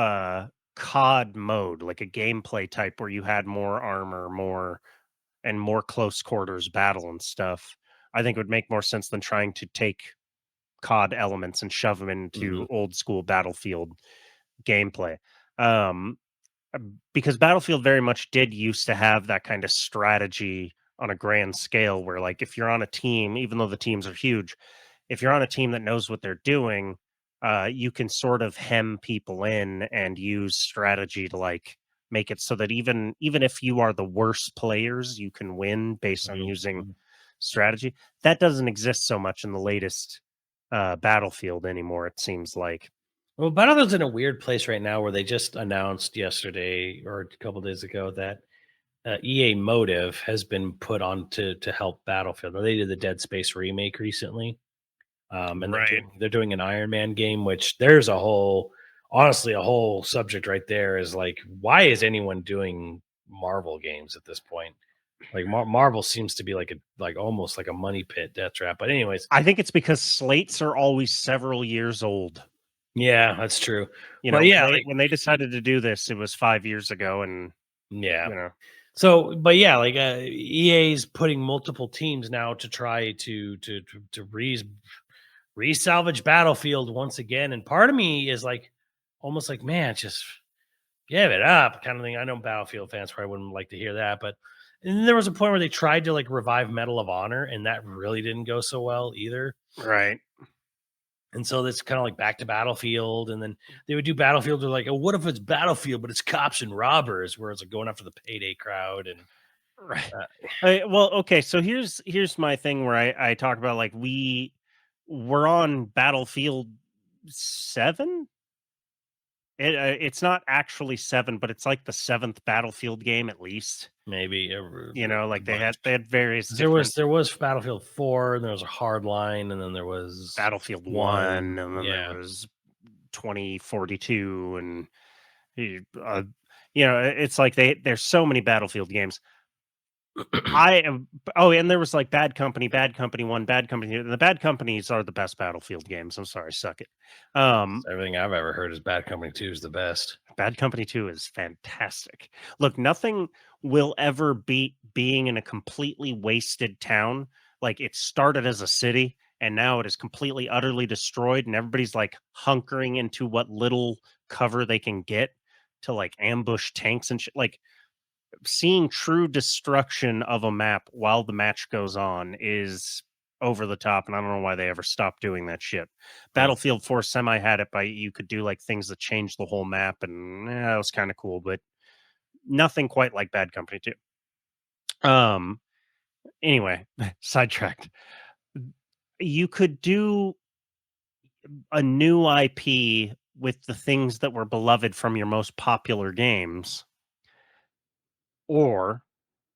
COD mode, like a gameplay type where you had more armor, more close quarters battle and stuff, I think it would make more sense than trying to take COD elements and shove them Hmm. into old school Battlefield gameplay. Um, because Battlefield very much did used to have that kind of strategy on a grand scale where like if you're on a team, even though the teams are huge, if you're on a team that knows what they're doing, you can sort of hem people in and use strategy to like make it so that even if you are the worst players, you can win based on using Hmm. strategy. That doesn't exist so much in the latest Battlefield anymore. It seems like. Well, Battlefield's in a weird place right now where they just announced yesterday or a couple days ago that EA Motive has been put on to help Battlefield. Now, they did the Dead Space remake recently, and Right. they're doing an Iron Man game, which there's honestly a whole subject right there. Is like, why is anyone doing Marvel games at this point? Like Marvel seems to be like almost like a money pit, death trap. But anyways, I think it's because slates are always several years old. yeah, that's true. You But know, yeah, like when they decided to do this, it was 5 years ago, and yeah. you know, So, but yeah, like EA's putting multiple teams now to try to re-salvage Battlefield once again. And part of me is like almost like, man, just give it up kind of thing. I know Battlefield fans probably wouldn't like to hear that, but and then there was a point where they tried to like revive Medal of Honor, and that really didn't go so well either. right. And so that's kind of like back to Battlefield, and then they would do Battlefield. They're like, oh, what if it's Battlefield, but it's cops and robbers, where it's like going after the payday crowd, and Right. uh, Well, okay. So here's my thing where I talk about like we're on Battlefield 7. It's not actually 7, but it's like the seventh Battlefield game at least. maybe You know, like but they had various there was different Battlefield 4, and there was a hard line, and then there was Battlefield 1, one. and then Yeah. there was 2042, and uh, You know, it's like there's so many Battlefield games. I am. Oh, and there was like Bad Company 1, Bad Company 2. The Bad Companies are the best Battlefield games. I'm sorry, suck it. Everything I've ever heard is Bad Company 2 is the best. Bad Company 2 is fantastic. Look, nothing will ever beat being in a completely wasted town. Like it started as a city and now it is completely utterly destroyed and everybody's like hunkering into what little cover they can get to like ambush tanks and shit. Like seeing true destruction of a map while the match goes on is over the top, and I don't know why they ever stopped doing that shit. Battlefield 4 Semi had it by you could do like things that changed the whole map, and that was kind of cool, but nothing quite like Bad Company 2. Anyway, sidetracked. You could do a new IP with the things that were beloved from your most popular games, or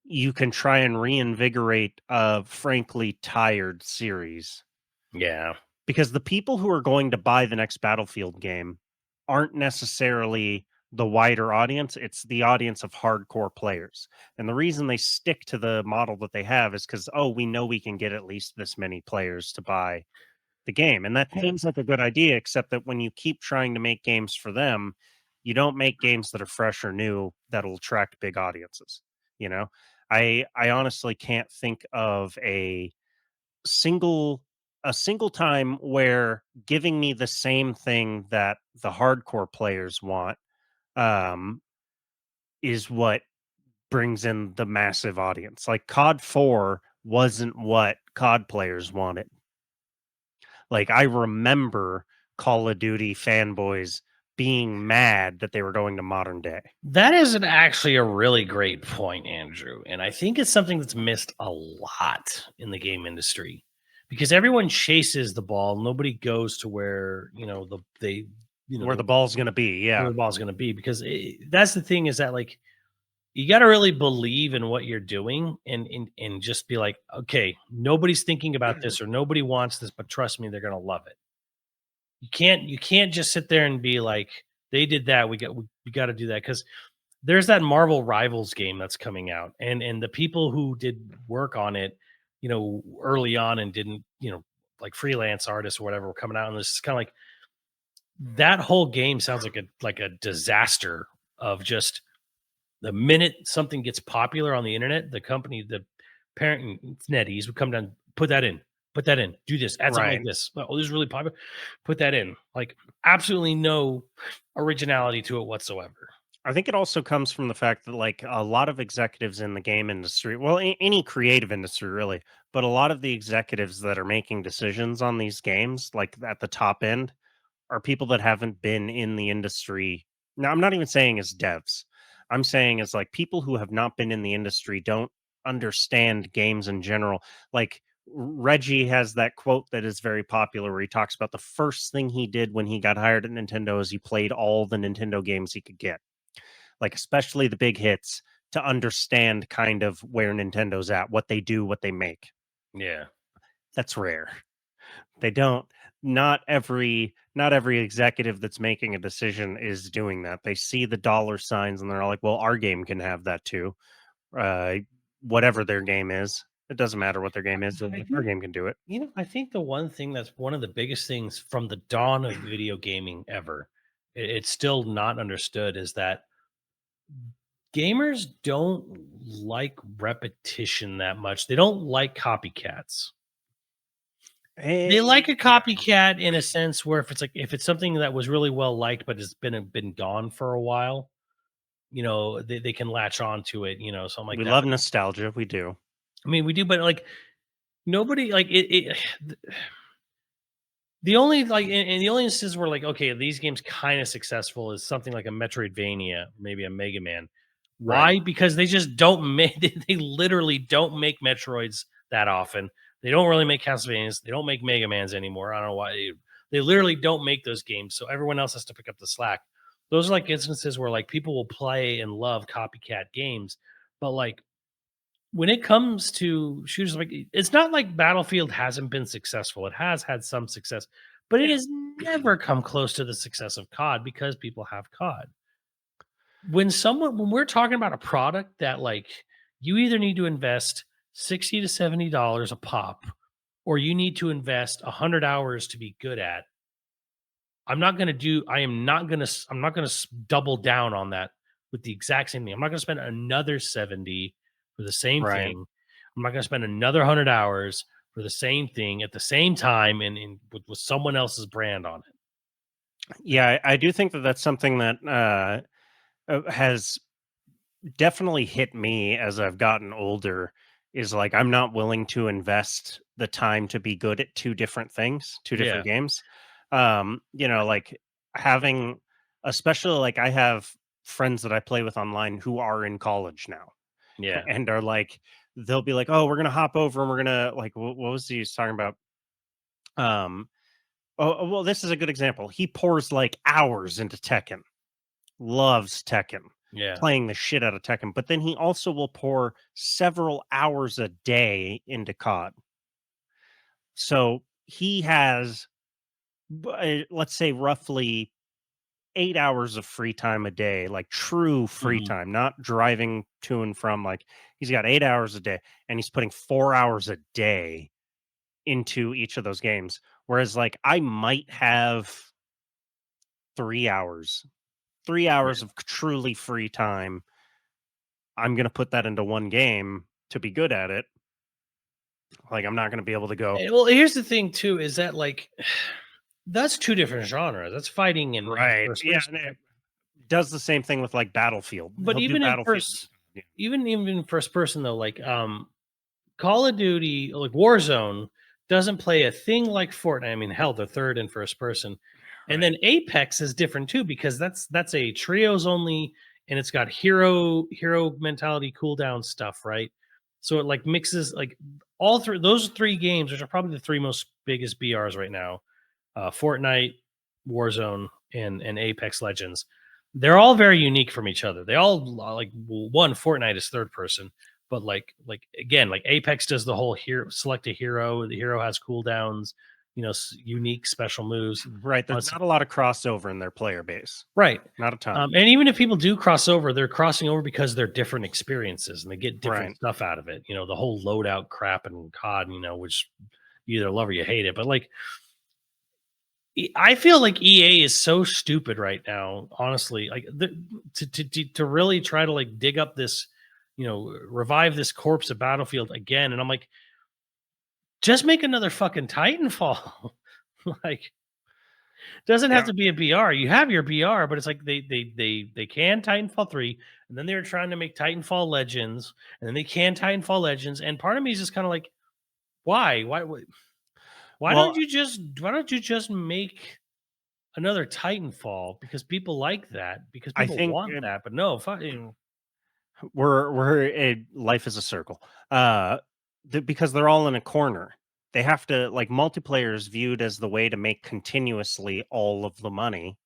you can try and reinvigorate a frankly tired series. Yeah. Because the people who are going to buy the next Battlefield game aren't necessarily the wider audience. It's the audience of hardcore players. And the reason they stick to the model that they have is because, oh, we know we can get at least this many players to buy the game. And that seems like a good idea, except that when you keep trying to make games for them, you don't make games that are fresh or new that'll attract big audiences. You know, I honestly can't think of single a single time where giving me the same thing that the hardcore players want um is what brings in the massive audience. Like COD 4 wasn't what COD players wanted. Like I remember Call of Duty fanboys being mad that they were going to modern day. That is actually a really great point, Andrew. And I think it's something that's missed a lot in the game industry because everyone chases the ball. Nobody goes to where, Where the ball's going to be. where Yeah. the ball's going to be. Because that's the thing is that, like, you got to really believe in what you're doing and just be like, okay, nobody's thinking about this or nobody wants this, but trust me, they're going to love it. You can't just sit there and be like, they did that. We got to do that because there's that Marvel Rivals game that's coming out, and the people who did work on it, early on and didn't, like freelance artists or whatever were coming out, and this is kind of like that whole game sounds like a disaster of just the minute something gets popular on the internet, the company, the parent NetEase would come down, put that in, do this, add something like Right. this. Oh, this is really popular. Put that in. Like absolutely no originality to it whatsoever. I think it also comes from the fact that like a lot of executives in the game industry, well, any creative industry really, but a lot of the executives that are making decisions on these games, like at the top end, are people that haven't been in the industry. Now, I'm not even saying as devs. I'm saying as like people who have not been in the industry don't understand games in general. Like Reggie has that quote that is very popular where he talks about the first thing he did when he got hired at Nintendo is he played all the Nintendo games he could get, like especially the big hits, to understand kind of where Nintendo's at, what they do, what they make. Yeah. That's rare. They don't. Not every executive that's making a decision is doing that. They see the dollar signs and they're all like, "Well, our game can have that too." Uh, whatever their game is, it doesn't matter what their game is. Our game can do it. I think the one thing that's one of the biggest things from the dawn of video gaming ever, it's still not understood, is that gamers don't like repetition that much. They don't like copycats. They like a copycat in a sense where if it's something that was really well liked but has been gone for a while, they can latch on to it, something like We that. love nostalgia. We do. I mean, we do, but like nobody like it. The only and the only instances where like, okay, these games kind of successful is something like a Metroidvania, maybe a Mega Man. Why? Right. Because they just don't make they literally don't make Metroids that often. They don't really make Castlevanias. They don't make Mega Mans anymore. I don't know why. They literally don't make those games. So everyone else has to pick up the slack. Those are like instances where like people will play and love copycat games, but like when it comes to shooters, like it's not like Battlefield hasn't been successful. It has had some success, but it has never come close to the success of COD because people have COD. when we're talking about a product that like you either need to invest $60 to $70 a pop, or you need to invest 100 hours to be good at. I'm not going to double down on that with the exact same thing. I'm not going to spend another 70 for the same Right. thing. I'm not going to spend another 100 hours for the same thing at the same time and with someone else's brand on it. Yeah, I do think that that's something that has definitely hit me as I've gotten older. Is like I'm not willing to invest the time to be good at two different things, two Yeah. different games. Like having, especially like I have friends that I play with online who are in college now Yeah. and are like, they'll be like, oh, we're gonna hop over and we're gonna like, what was he talking about? Um, well, this is a good example. He pours like hours into Tekken, loves Tekken, Yeah. playing the shit out of Tekken, but then he also will pour several hours a day into COD. So he has, let's say, roughly 8 hours of free time a day, like true free Mhm. time, not driving to and from. Like he's got 8 hours a day and he's putting 4 hours a day into each of those games. Whereas, like, I might have 3 hours, 3 hours of truly free time. I'm going to put that into one game to be good at it. Like, I'm not going to be able to go, Well, here's the thing too, is that like that's two different genres. That's fighting and right. first Yeah. person, And it right? does the same thing with like Battlefield. But He'll do even in Battlefield. first, even first person though, like Call of Duty, like Warzone, doesn't play a thing like Fortnite. I mean, hell, they're third in first person, and Right. then Apex is different too because that's a trios only, and it's got hero mentality cooldown stuff, right? So it like mixes like all three those three games, which are probably the three most biggest BRs right now, Fortnite, Warzone, and Apex Legends. They're all very unique from each other. They all like one Fortnite is third person, but like again, like Apex does the whole hero select a hero. The hero has cooldowns, unique special moves. Right. There's not a lot of crossover in their player base. Right. Not a ton. And even if people do cross over, they're crossing over because they're different experiences and they get different Right. stuff out of it. The whole loadout crap and COD, which you either love or you hate it. But like I feel like EA is so stupid right now, honestly. Like to really try to like dig up this, revive this corpse of Battlefield again, and I'm like, just make another fucking Titanfall. Like, doesn't have Yeah. to be a BR. You have your BR, but it's like they can Titanfall 3, and then they were trying to make Titanfall Legends, and then they can Titanfall Legends, and part of me is just kind of like, why, why Well, don't you just make another Titanfall because people like that, because I people think want that, but no, we're a life is a circle. Because they're all in a corner. They have to like multiplayer is viewed as the way to make continuously all of the money.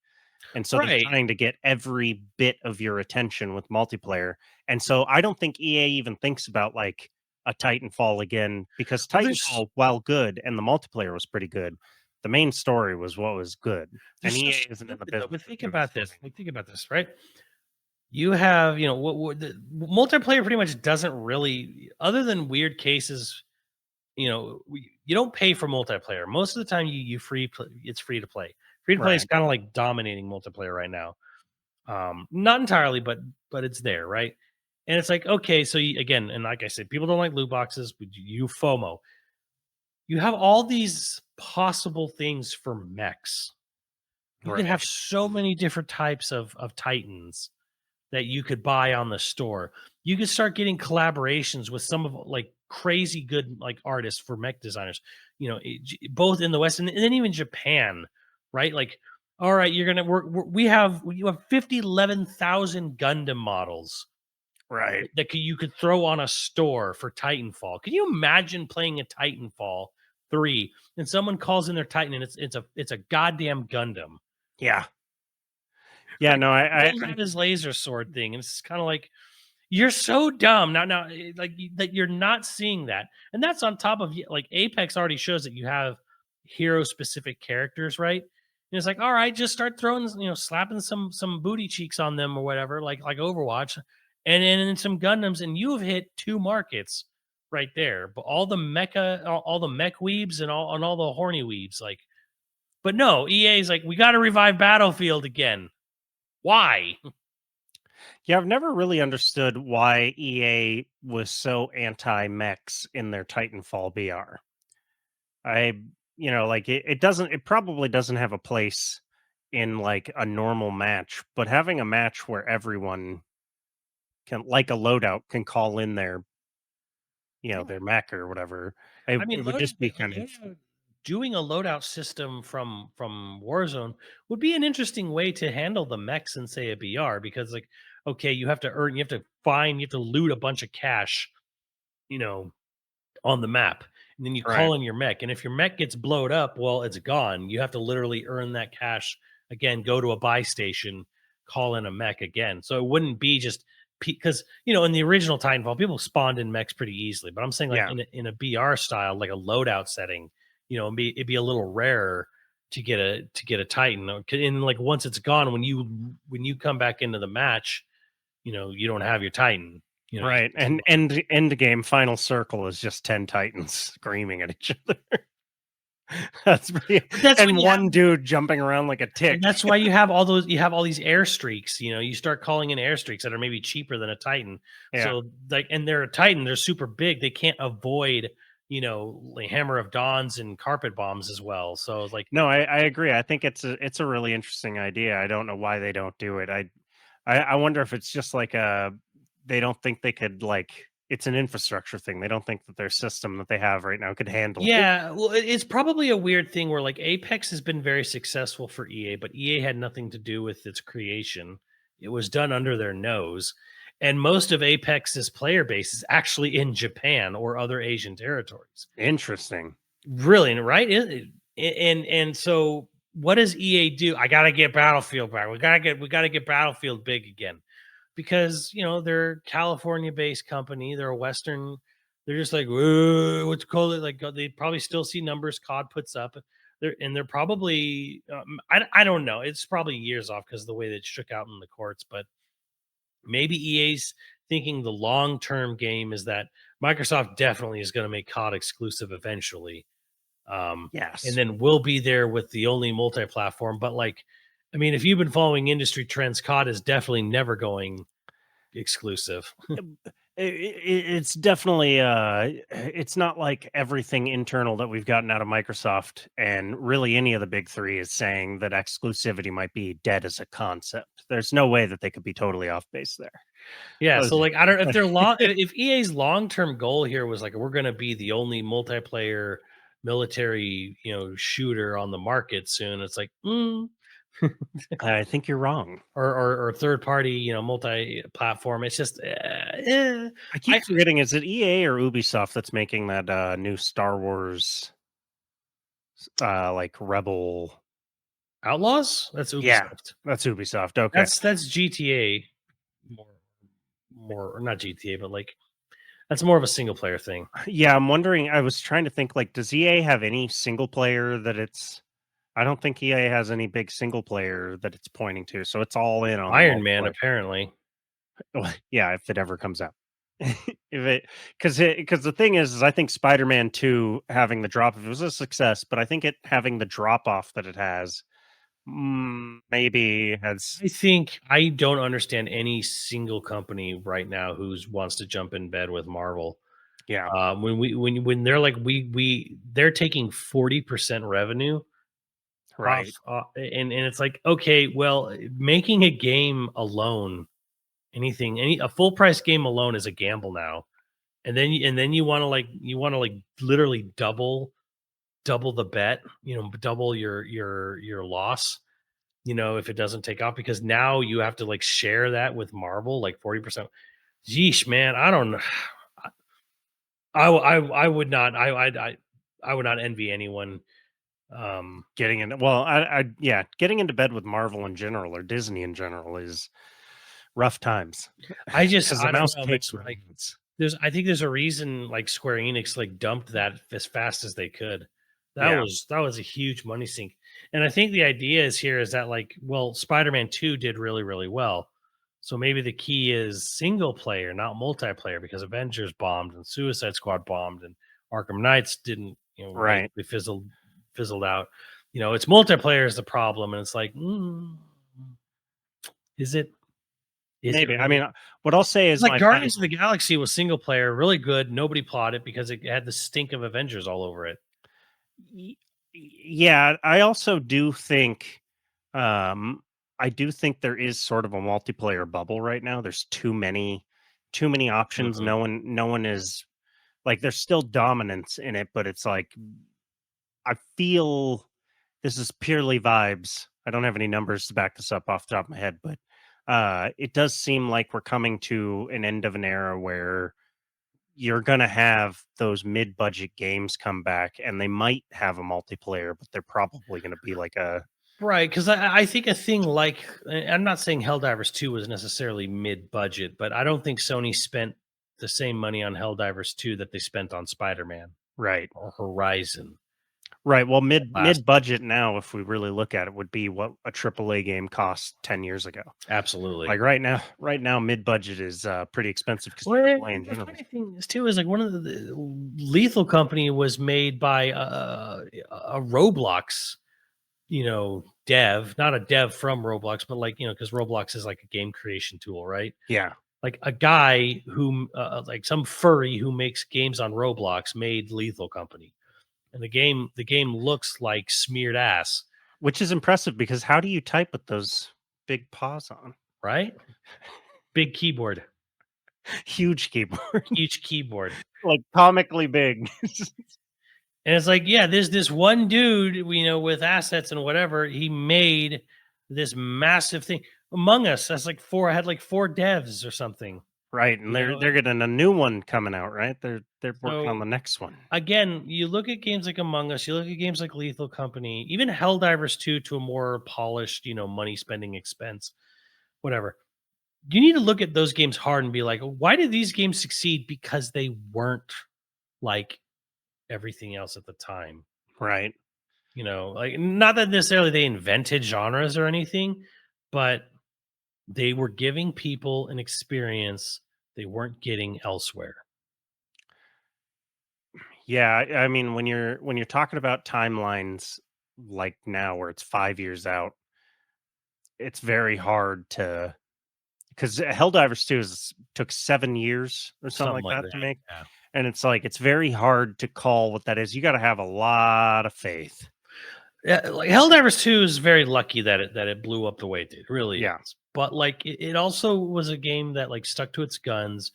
And so they're right. trying to get every bit of your attention with multiplayer. And so I don't think EA even thinks about like a Titanfall again because Well, there's Titanfall, while good and the multiplayer was pretty good, the main story was what was good. they're And so EA isn't in the stupid though. business But of think doing about this. something. Like, think about this, right? You have, what the multiplayer pretty much doesn't really, other than weird cases, you don't pay for multiplayer. Most of the time, it's free to play. Free to play is Right. kind of like dominating multiplayer right now. Not entirely, but it's there, right? And it's like, okay, so again, and like I said, people don't like loot boxes, but you FOMO. You have all these possible things for mechs. You can have Right. so many different types of Titans that you could buy on the store. You could start getting collaborations with some of like crazy good like artists for mech designers, both in the West and then even Japan, right? Like, all right, you're gonna you have 11,000 Gundam models Right. that you could throw on a store for Titanfall. Can you imagine playing a Titanfall 3 and someone calls in their Titan and it's a goddamn Gundam? Yeah. Yeah. Like, No, pulls out his laser sword thing, and it's kind of like you're so dumb now. Like that, you're not seeing that, and that's on top of like Apex already shows that you have hero specific characters, right? And it's like, all right, just start throwing, slapping some booty cheeks on them or whatever, like Overwatch, and then some Gundams, and you've hit 2 markets right there. But all the mecha, all the mech weebs and all the horny weebs, like, but no, EA's like, we got to revive Battlefield again. Why? Yeah, I've never really understood why EA was so anti-mechs in their Titanfall BR. Like it probably doesn't have a place in like a normal match, but having a match where everyone can, like a loadout, can call in their, their mech or whatever. I mean, It would just be kind of doing a loadout system from Warzone would be an interesting way to handle the mechs in, say, a BR, because, like, okay, you have to loot a bunch of cash, you know, on the map, and then you right. call in your mech, and if your mech gets blowed up, well, it's gone. You have to literally earn that cash again, go to a buy station, call in a mech again. So it wouldn't be just because, in the original Titanfall, people spawned in mechs pretty easily, but I'm saying, like, Yeah. in a BR style, like a loadout setting, it'd be a little rarer to get a Titan. And like, once it's gone, when you come back into the match, you don't have your Titan. Right. And end game final circle is just 10 Titans screaming at each other. That's pretty, and one dude jumping around like a tick. And that's why you have all these airstreaks. You start calling in airstreaks that are maybe cheaper than a Titan. Yeah. So, like, and they're a Titan, they're super big. They can't avoid, like Hammer of Dawns and carpet bombs as well. So, like, no, I agree. I think it's a really interesting idea. I don't know why they don't do it. I wonder if it's just like they don't think they could, like, it's an infrastructure thing. They don't think that their system that they have right now could handle it. Yeah, well, it's probably a weird thing where, like, Apex has been very successful for EA, but EA had nothing to do with its creation. It was done under their nose. And most of Apex's player base is actually in Japan or other Asian territories. Interesting. Really, right? And so what does EA do? I gotta get Battlefield back. We gotta get Battlefield big again. Because they're a California-based company, they're a Western, they're just like, what's call it? Like, they probably still see numbers COD puts up. They're probably, I don't know. It's probably years off because of the way that it shook out in the courts. But maybe EA's thinking the long-term game is that Microsoft definitely is going to make COD exclusive eventually. Yes. And then we'll be there with the only multi-platform. But, like, I mean, if you've been following industry trends, COD is definitely never going exclusive. It's definitely it's not like everything internal that we've gotten out of Microsoft and really any of the big three is saying that exclusivity might be dead as a concept. There's no way that they could be totally off base there. Yeah, so, like, I don't know if EA's long-term goal here was like, we're going to be the only multiplayer military, shooter on the market soon. It's like, I think you're wrong. Or third party, multi-platform. It's just, I keep forgetting, is it EA or Ubisoft that's making that new Star Wars like Rebel Outlaws? That's Ubisoft. Yeah, that's Ubisoft. Okay. That's GTA. More, or not GTA, but, like, that's more of a single player thing. Yeah, I'm wondering, I was trying to think, like, does EA have any single player that it's I don't think EA has any big single player that it's pointing to, so it's all in on Iron Man, apparently. Yeah, if it ever comes out. Because the thing is I think Spider-Man 2 having the drop, if it was a success, but I think it having the drop off that it has, maybe has. I think I don't understand any single company right now who's wants to jump in bed with Marvel. Yeah. When they're like, they're taking 40% revenue, Right. and it's like, okay, well, making a game alone, a full price game alone is a gamble now, and then you want to literally double the bet, double your loss, if it doesn't take off, because now you have to, like, share that with Marvel, like 40%. Yeesh, man, I don't know. I would not. I would not envy anyone. Getting into getting into bed with Marvel in general or Disney in general is rough times. I just the I mouse don't know, kicks like, reins. I think there's a reason, like, Square Enix, like, dumped that as fast as they could. That was a huge money sink. And I think the idea is here is that like, well, Spider-Man 2 did really, really well. So maybe the key is single player, not multiplayer, because Avengers bombed and Suicide Squad bombed and Arkham Knights didn't, Right. they fizzled out. It's multiplayer is the problem, and it's like, is it? Is Maybe. it I really? mean, what I'll say is Like Guardians of the Galaxy was single player, really good. Nobody bought it because it had the stink of Avengers all over it. Yeah, I also do think I do think there is sort of a multiplayer bubble right now. There's too many options. Mhm. No one is like there's still dominance in it, but it's like I feel this is purely vibes. I don't have any numbers to back this up off the top of my head, but it does seem like we're coming to an end of an era where you're going to have those mid-budget games come back and they might have a multiplayer, but they're probably going to be like a Right, because I think a thing like I'm not saying Helldivers 2 was necessarily mid-budget, but I don't think Sony spent the same money on Helldivers 2 that they spent on Spider-Man right. or Horizon Right. Well, last. mid-budget now, if we really look at it, would be what a AAA game cost 10 years ago. Absolutely. Like right now, mid-budget is pretty expensive because Well, AAA in the general. funny thing is too is like one of the Lethal Company was made by a Roblox, dev, not a dev from Roblox, but like because Roblox is like a game creation tool, right? Yeah. Like a guy who, like some furry who makes games on Roblox, made Lethal Company, and the game looks like smeared ass, Which is impressive because how do you type with those big paws on? right? Big keyboard, Huge keyboard, huge keyboard. like comically big. And it's like, yeah, there's this one dude, with assets and whatever, he made this massive thing. Among Us, that's like had like four devs or something. Right, and You know, they're getting a new one coming out, right? They're working on so the next one. again, you look at games like Among Us, you look at games like Lethal Company, even Helldivers 2 to a more polished, money spending expense, whatever. You need to look at those games hard and be like, why did these games succeed? Because they weren't like everything else at the time. Right. Like not that necessarily they invented genres or anything, but they were giving people an experience they weren't getting elsewhere. Yeah, I mean when you're talking about timelines like now where it's 5 years out, it's very hard to because Helldivers 2 took 7 years or something Something like like that to that. make. Yeah. And it's like it's very hard to call what that is. You got to have a lot of faith. Yeah, like Helldivers 2 is very lucky that it blew up the way it did. It really Yeah. is. But like it also was a game that like stuck to its guns,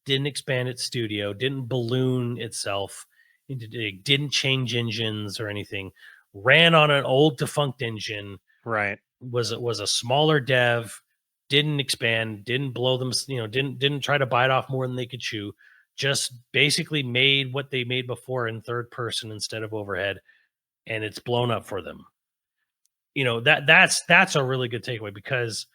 didn't expand its studio, didn't balloon itself didn't change engines or anything, ran on an old defunct engine, Right. was a smaller dev, didn't expand, didn't blow them, didn't try to bite off more than they could chew, just basically made what they made before in third person instead of overhead, and it's blown up for them. That's a really good takeaway because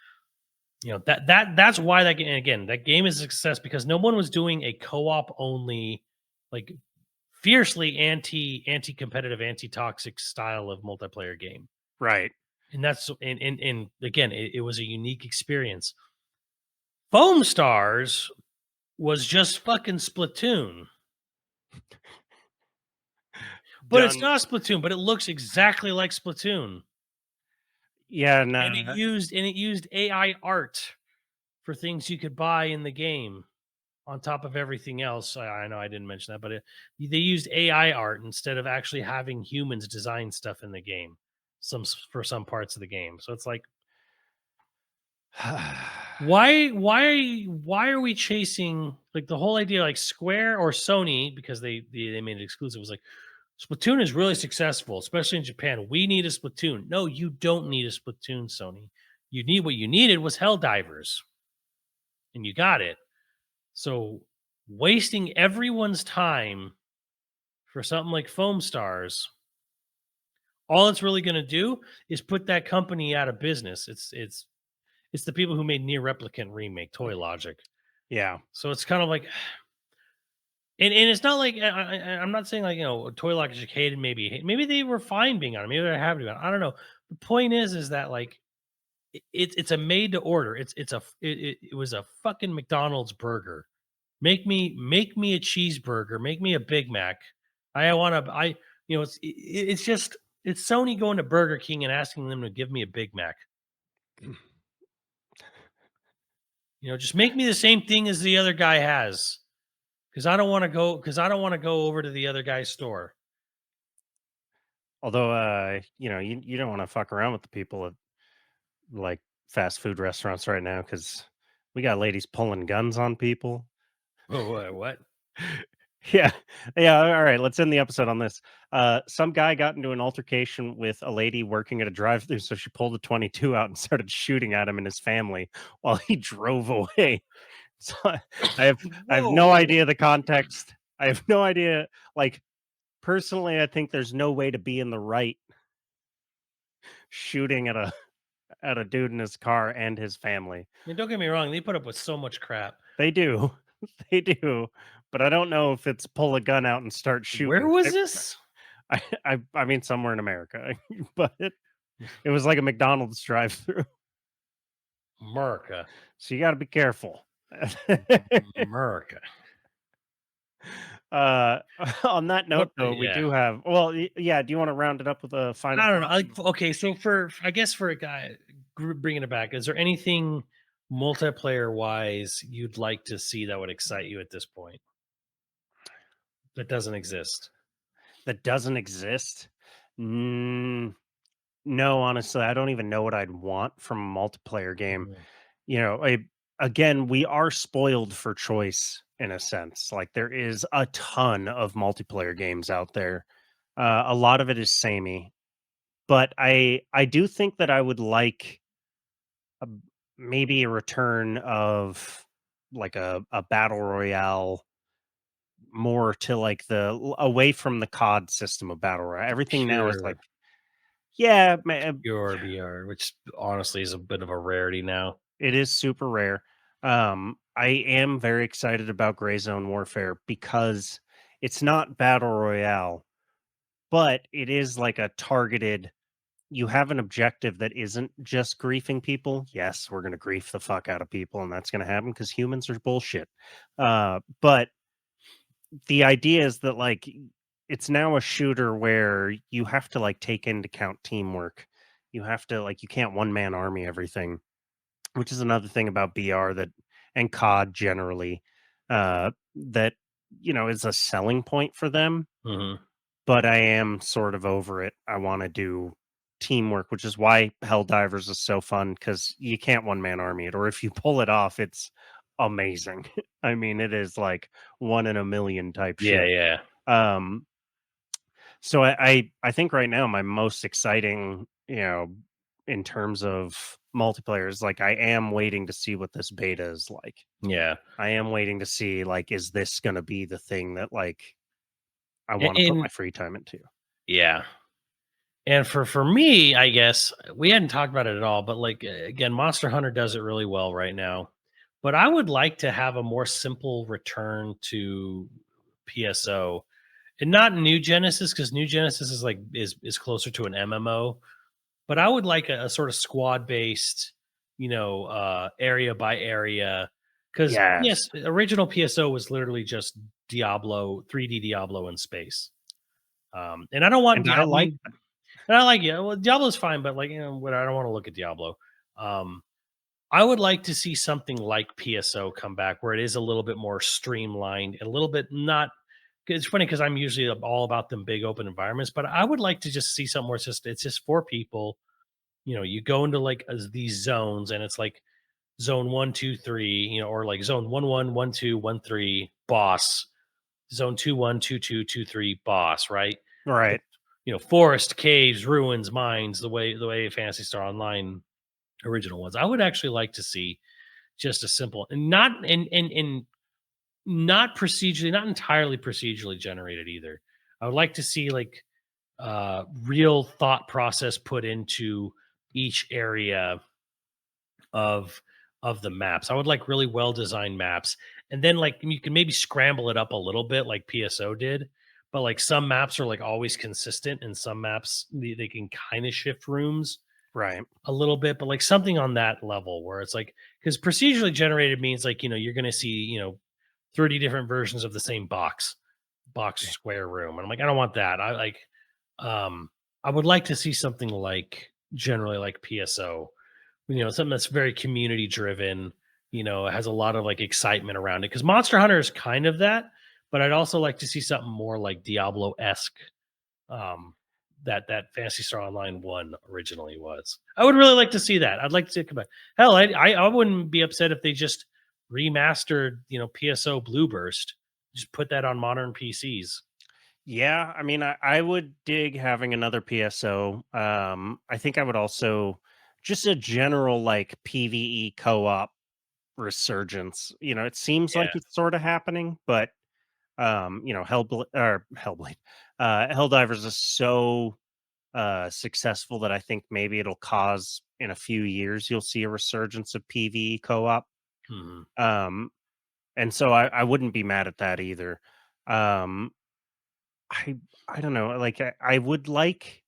that's why that game, and again, that game is a success because no one was doing a co-op only, like fiercely anti-competitive, anti-toxic style of multiplayer game. Right. And that's and again, it was a unique experience. Foam Stars was just fucking Splatoon. But it's Done. not Splatoon, but it looks exactly like Splatoon. Yeah, And no. it used AI art for things you could buy in the game on top of everything else. I know I didn't mention that, but they used AI art instead of actually having humans design stuff in the game. For some parts of the game. So it's like, why are we chasing like the whole idea, like Square or Sony, because they made it exclusive, was like Splatoon is really successful, especially in Japan. We need a Splatoon. No, you don't need a Splatoon, Sony. What you needed was Helldivers, and you got it. So wasting everyone's time for something like Foam Stars, all it's really going to do is put that company out of business. It's the people who made Near Replicant remake, Toy Logic. Yeah. So it's kind of like And it's not like I'm not saying like Toy Lock is hated. Maybe they were fine being on it. Maybe they're happy to be on it. I don't know. The point is that like it's a made to order. It was a fucking McDonald's burger. Make me a cheeseburger. Make me a Big Mac. I want to. It's just it's Sony going to Burger King and asking them to give me a Big Mac. Just make me the same thing as the other guy has. Because I don't want to go. Because I don't want to go over to the other guy's store. Although, you don't want to fuck around with the people at like fast food restaurants right now because we got ladies pulling guns on people. Oh, what? Yeah. Yeah. All right. Let's end the episode on this. Some guy got into an altercation with a lady working at a drive thru. So she pulled a 22 out and started shooting at him and his family while he drove away. So I have no idea the context. I have no idea. Like, personally, I think there's no way to be in the right shooting at a dude in his car and his family. I mean, don't get me wrong. They put up with so much crap. They do. They do. But I don't know if it's pull a gun out and start shooting. Where was this? I mean, somewhere in America. But it was like a McDonald's drive-through. America. So you got to be careful. America. On that note, though, we Yeah. do have. Well, yeah. Do you want to round it up with a final? I don't know. Okay, so I guess for a guy bringing it back, is there anything multiplayer wise you'd like to see that would excite you at this point that doesn't exist? That doesn't exist? No, honestly, I don't even know what I'd want from a multiplayer game. Again, we are spoiled for choice in a sense. Like there is a ton of multiplayer games out there. A lot of it is samey, but I do think that I would like maybe a return of like a battle royale, more to like away from the COD system of battle royale. Everything now is like, yeah, pure BR, which honestly is a bit of a rarity now. It is super rare. I am very excited about Gray Zone Warfare because it's not battle royale, but it is like a targeted. You have an objective that isn't just griefing people. Yes, we're going to grief the fuck out of people, and that's going to happen because humans are bullshit. But the idea is that like it's now a shooter where you have to like take into account teamwork. You have to like you can't one man army everything, which is another thing about BR and COD generally that is a selling point for them. Mm-hmm. But I am sort of over it. I want to do teamwork, which is why Helldivers is so fun because you can't one man army it, or if you pull it off, it's amazing. I mean, it is like 1 in a million type shit. Yeah. So I think right now my most exciting, in terms of multiplayer is like I am waiting to see what this beta is like. Yeah. I am waiting to see like, is this going to be the thing that like I want to put my free time into? Yeah. And for me, I guess we hadn't talked about it at all, but like again, Monster Hunter does it really well right now. But I would like to have a more simple return to PSO, and not New Genesis, because New Genesis is like is closer to an MMO. But I would like a sort of squad based, area by area. Because yes, original PSO was literally just Diablo, 3D Diablo in space. And I don't want Diablo. I like it. Well, Diablo's fine, but like, I don't want to look at Diablo. I would like to see something like PSO come back where it is a little bit more streamlined, a little bit not. It's funny because I'm usually all about them big open environments, but I would like to just see something where it's just 4 people. You go into like these zones, and it's like zone 1, 2, 3, or like zone 1, 1, 1, 2, 1, 3, boss, zone 2, 1, 2, 2, 2, 3, boss, right? Right. Forest, caves, ruins, mines, the way Phantasy Star Online original ones. I would actually like to see just a simple and not not procedurally, not entirely procedurally generated either. I would like to see like real thought process put into each area of the maps. I would like really well designed maps, and then like you can maybe scramble it up a little bit like PSO did, but like some maps are like always consistent, and some maps they can kind of shift rooms Right. a little bit, but like something on that level where it's like, because procedurally generated means like, you're going to see, 30 different versions of the same box square room. And I'm like, I don't want that. I like, I would like to see something like generally like PSO, something that's very community driven, has a lot of like excitement around it. Cause Monster Hunter is kind of that, but I'd also like to see something more like Diablo esque. Um, that Fantasy Star Online 1 originally was. I would really like to see that. I'd like to see it come back. Hell, I wouldn't be upset if they just remastered, PSO Blueburst. Just put that on modern PCs. Yeah, I mean, I would dig having another PSO. I think I would also just a general like PvE co-op resurgence. It seems Yeah. like it's sort of happening, but Hellblade, Helldivers is so successful that I think maybe it'll cause in a few years you'll see a resurgence of PvE co-op. Mhm. And so I wouldn't be mad at that either. Um, I don't know. Like I would like,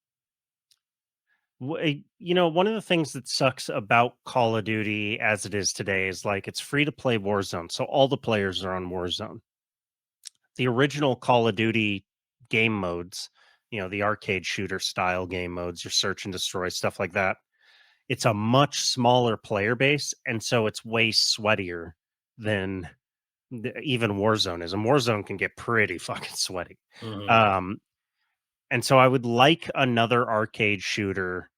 one of the things that sucks about Call of Duty as it is today is like it's free to play Warzone, so all the players are on Warzone. The original Call of Duty game modes, the arcade shooter style game modes, your search and destroy stuff like that. It's a much smaller player base, and so it's way sweatier than even Warzone is. And Warzone can get pretty fucking sweaty. Mhm. Um, and so I would like another arcade shooter,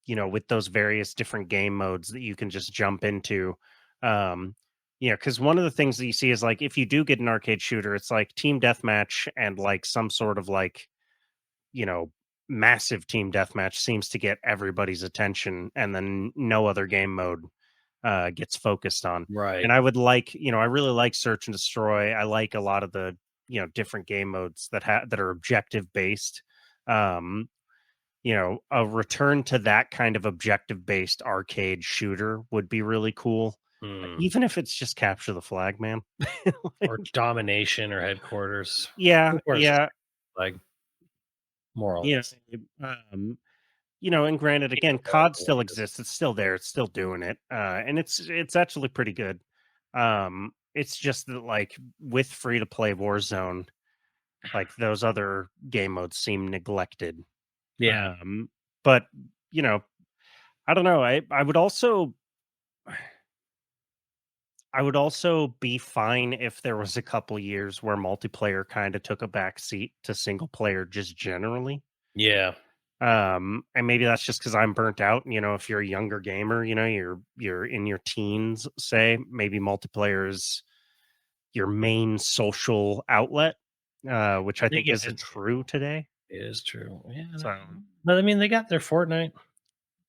with those various different game modes that you can just jump into. Um, because one of the things that you see is like if you do get an arcade shooter, it's like team deathmatch and like some sort of like, you know, massive team deathmatch seems to get everybody's attention, and then no other game mode gets focused on. Right. And I would like, I really like search and destroy. I like a lot of the, different game modes that are objective based. Um, a return to that kind of objective based arcade shooter would be really cool. Hmm. Even if it's just capture the flag, man. Or domination or headquarters. Yeah, Headquarters is yeah. like more or Yeah. less. Um, and granted, again, COD still exists. It's still there. It's still doing it. And it's actually pretty good. It's just that like with free to play Warzone, like those other game modes seem neglected. Yeah. But you know, I don't know. I would also be fine if there was a couple years where multiplayer kind of took a back seat to single player just generally. Yeah. And maybe that's just because I'm burnt out. If you're a younger gamer, you're in your teens, say, maybe multiplayer is your main social outlet, which I think Yeah, isn't true today. it is true. Yeah. So But I mean, they got their Fortnite,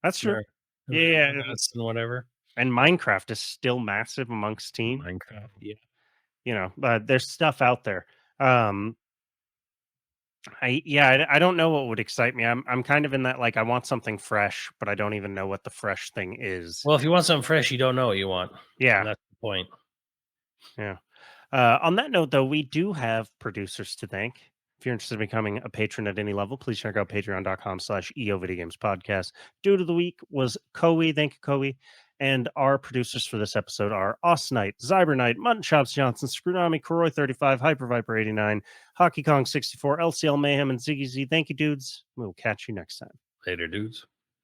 that's true. their Yeah, Among Us and whatever. and Minecraft is still massive amongst teen. Minecraft. Yeah. But there's stuff out there. Um, I don't know what would excite me. I'm kind of in that like I want something fresh, but I don't even know what the fresh thing is. Well, if you want something fresh, you don't know what you want. Yeah, And that's the point. yeah. On that note, though, we do have producers to thank. If you're interested in becoming a patron at any level, please check out patreon.com/YoVideogames podcast. Dude of the week was Koei. Thank you, Koei. And our producers for this episode are Ausnite, Zybernite, Mutton Chops Johnson, Scrunami, Koroi 35, Hyper Viper 89, Hockey Kong 64, LCL Mayhem, and Ziggy Z. Thank you, dudes. We'll catch you next time. Later, dudes.